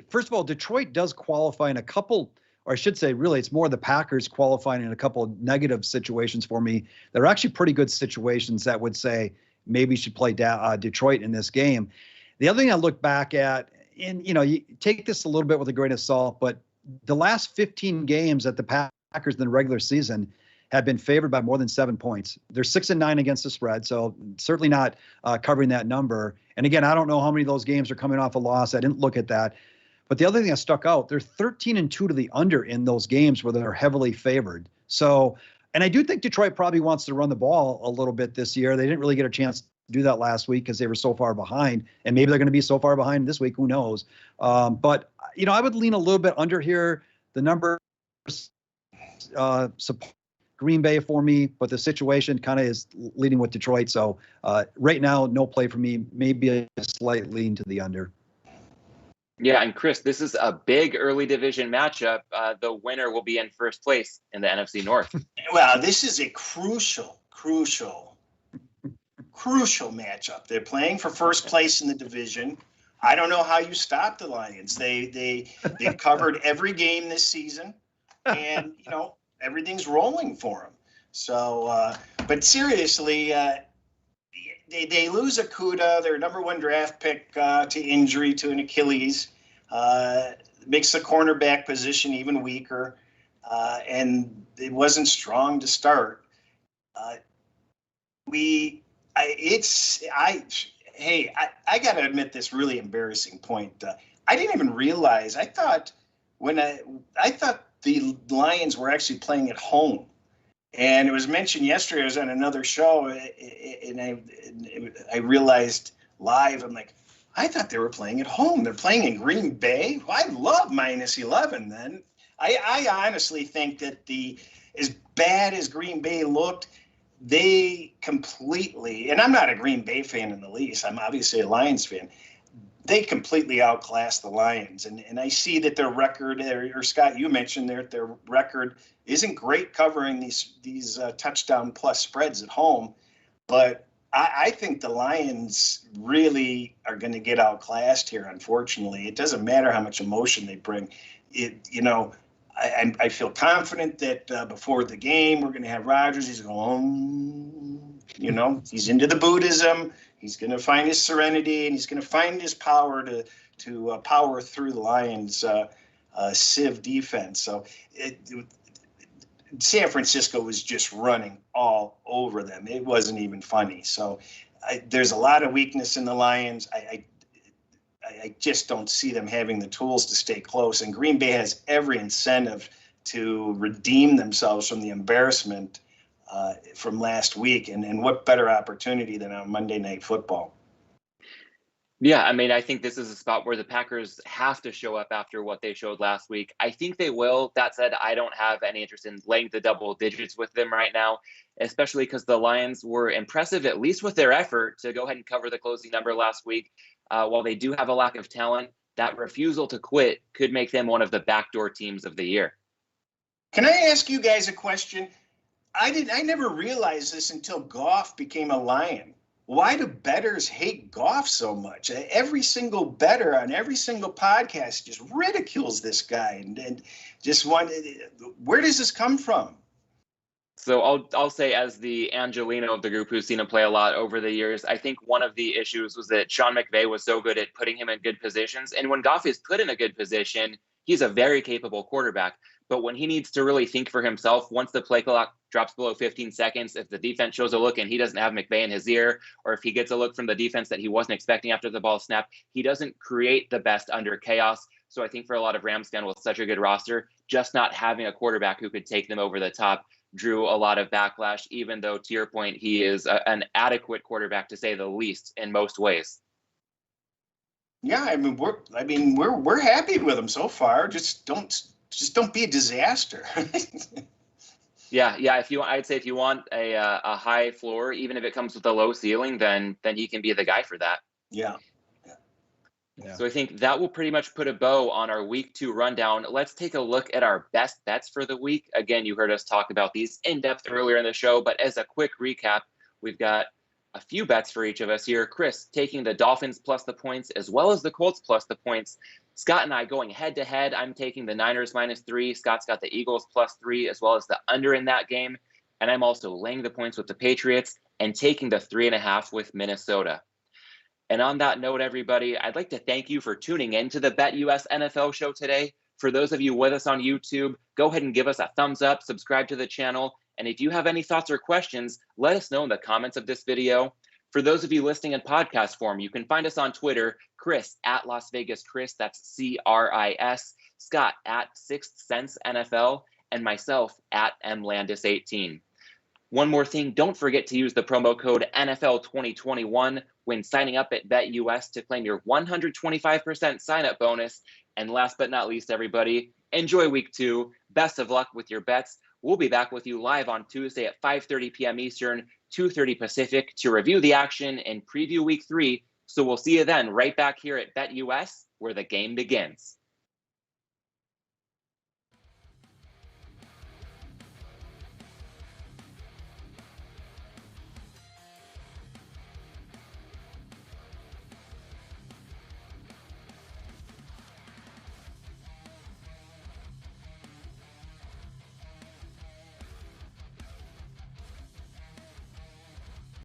First of all, Detroit does qualify in a couple or I should say, really, it's more the Packers qualifying in a couple of negative situations for me. They're actually pretty good situations that would say maybe you should play Detroit in this game. The other thing I look back at, and you take this a little bit with a grain of salt, but the last 15 games that the Packers in the regular season have been favored by more than 7 points. They're 6-9 against the spread, so certainly not covering that number. And again, I don't know how many of those games are coming off a loss. I didn't look at that. But the other thing that stuck out, they're 13-2 to the under in those games where they're heavily favored. So, and I do think Detroit probably wants to run the ball a little bit this year. They didn't really get a chance to do that last week because they were so far behind, and maybe they're going to be so far behind this week. Who knows? But I would lean a little bit under here. The numbers support Green Bay for me, but the situation kind of is leading with Detroit. So right now, no play for me. Maybe a slight lean to the under. Yeah, and Chris, this is a big early division matchup. The winner will be in first place in the NFC North. Well, this is a crucial matchup. They're playing for first place in the division. I don't know how you stop the Lions. They've covered every game this season, and everything's rolling for them. So, but seriously, they lose Akuda, their number one draft pick, to injury, to an Achilles. Makes the cornerback position even weaker, and it wasn't strong to start. I got to admit this really embarrassing point. I didn't even realize. I thought the Lions were actually playing at home. And it was mentioned yesterday. I was on another show, and I realized live, I'm like, I thought they were playing at home. They're playing in Green Bay. Well, I love -11 then. I honestly think that as bad as Green Bay looked, they completely, and I'm not a Green Bay fan in the least. I'm obviously a Lions fan. They completely outclassed the Lions. And I see that their record, or Scott, you mentioned their record isn't great covering these touchdown plus spreads at home. But I think the Lions really are going to get outclassed here, unfortunately. It doesn't matter how much emotion they bring. I feel confident that before the game, we're going to have Rodgers. He's going, he's into the Buddhism. He's going to find his serenity, and he's going to find his power to power through the Lions' sieve defense. So San Francisco was just running all over them. It wasn't even funny. So there's a lot of weakness in the Lions. I just don't see them having the tools to stay close. And Green Bay has every incentive to redeem themselves from the embarrassment from last week. And what better opportunity than on Monday Night Football? Yeah, I mean, I think this is a spot where the Packers have to show up after what they showed last week. I think they will. That said, I don't have any interest in laying the double digits with them right now, especially because the Lions were impressive, at least with their effort to go ahead and cover the closing number last week. While they do have a lack of talent, that refusal to quit could make them one of the backdoor teams of the year. Can I ask you guys a question? I never realized this until Goff became a Lion. Why do bettors hate Goff so much? Every single bettor on every single podcast just ridicules this guy and just where does this come from? So I'll say, as the Angelino of the group who's seen him play a lot over the years, I think one of the issues was that Sean McVay was so good at putting him in good positions. And when Goff is put in a good position, he's a very capable quarterback. But when he needs to really think for himself, once the play clock drops below 15 seconds, if the defense shows a look and he doesn't have McVay in his ear, or if he gets a look from the defense that he wasn't expecting after the ball snapped, he doesn't create the best under chaos. So I think for a lot of Rams fans with such a good roster, just not having a quarterback who could take them over the top drew a lot of backlash, even though, to your point, he is an adequate quarterback, to say the least, in most ways. Yeah, we're happy with him so far. Just don't be a disaster. Yeah. I'd say if you want a high floor, even if it comes with a low ceiling, then he can be the guy for that. Yeah. So I think that will pretty much put a bow on our week 2 rundown. Let's take a look at our best bets for the week. Again, you heard us talk about these in depth earlier in the show, but as a quick recap, we've got a few bets for each of us here. Chris taking the Dolphins plus the points as well as the Colts plus the points. Scott and I going head to head. I'm taking the Niners -3. Scott's got the Eagles +3 as well as the under in that game. And I'm also laying the points with the Patriots and taking the 3.5 with Minnesota. And on that note, everybody, I'd like to thank you for tuning in to the BetUS NFL show today. For those of you with us on YouTube, go ahead and give us a thumbs up, subscribe to the channel. And if you have any thoughts or questions, let us know in the comments of this video. For those of you listening in podcast form, you can find us on Twitter, Chris at Las Vegas Chris, that's CRIS, Scott at Sixth Sense NFL, and myself at MLandis18. One more thing, don't forget to use the promo code NFL2021 when signing up at BetUS to claim your 125% sign-up bonus. And last but not least, everybody, enjoy week 2. Best of luck with your bets. We'll be back with you live on Tuesday at 5:30 p.m. Eastern, 2:30 Pacific to review the action and preview week 3. So we'll see you then right back here at BetUS where the game begins.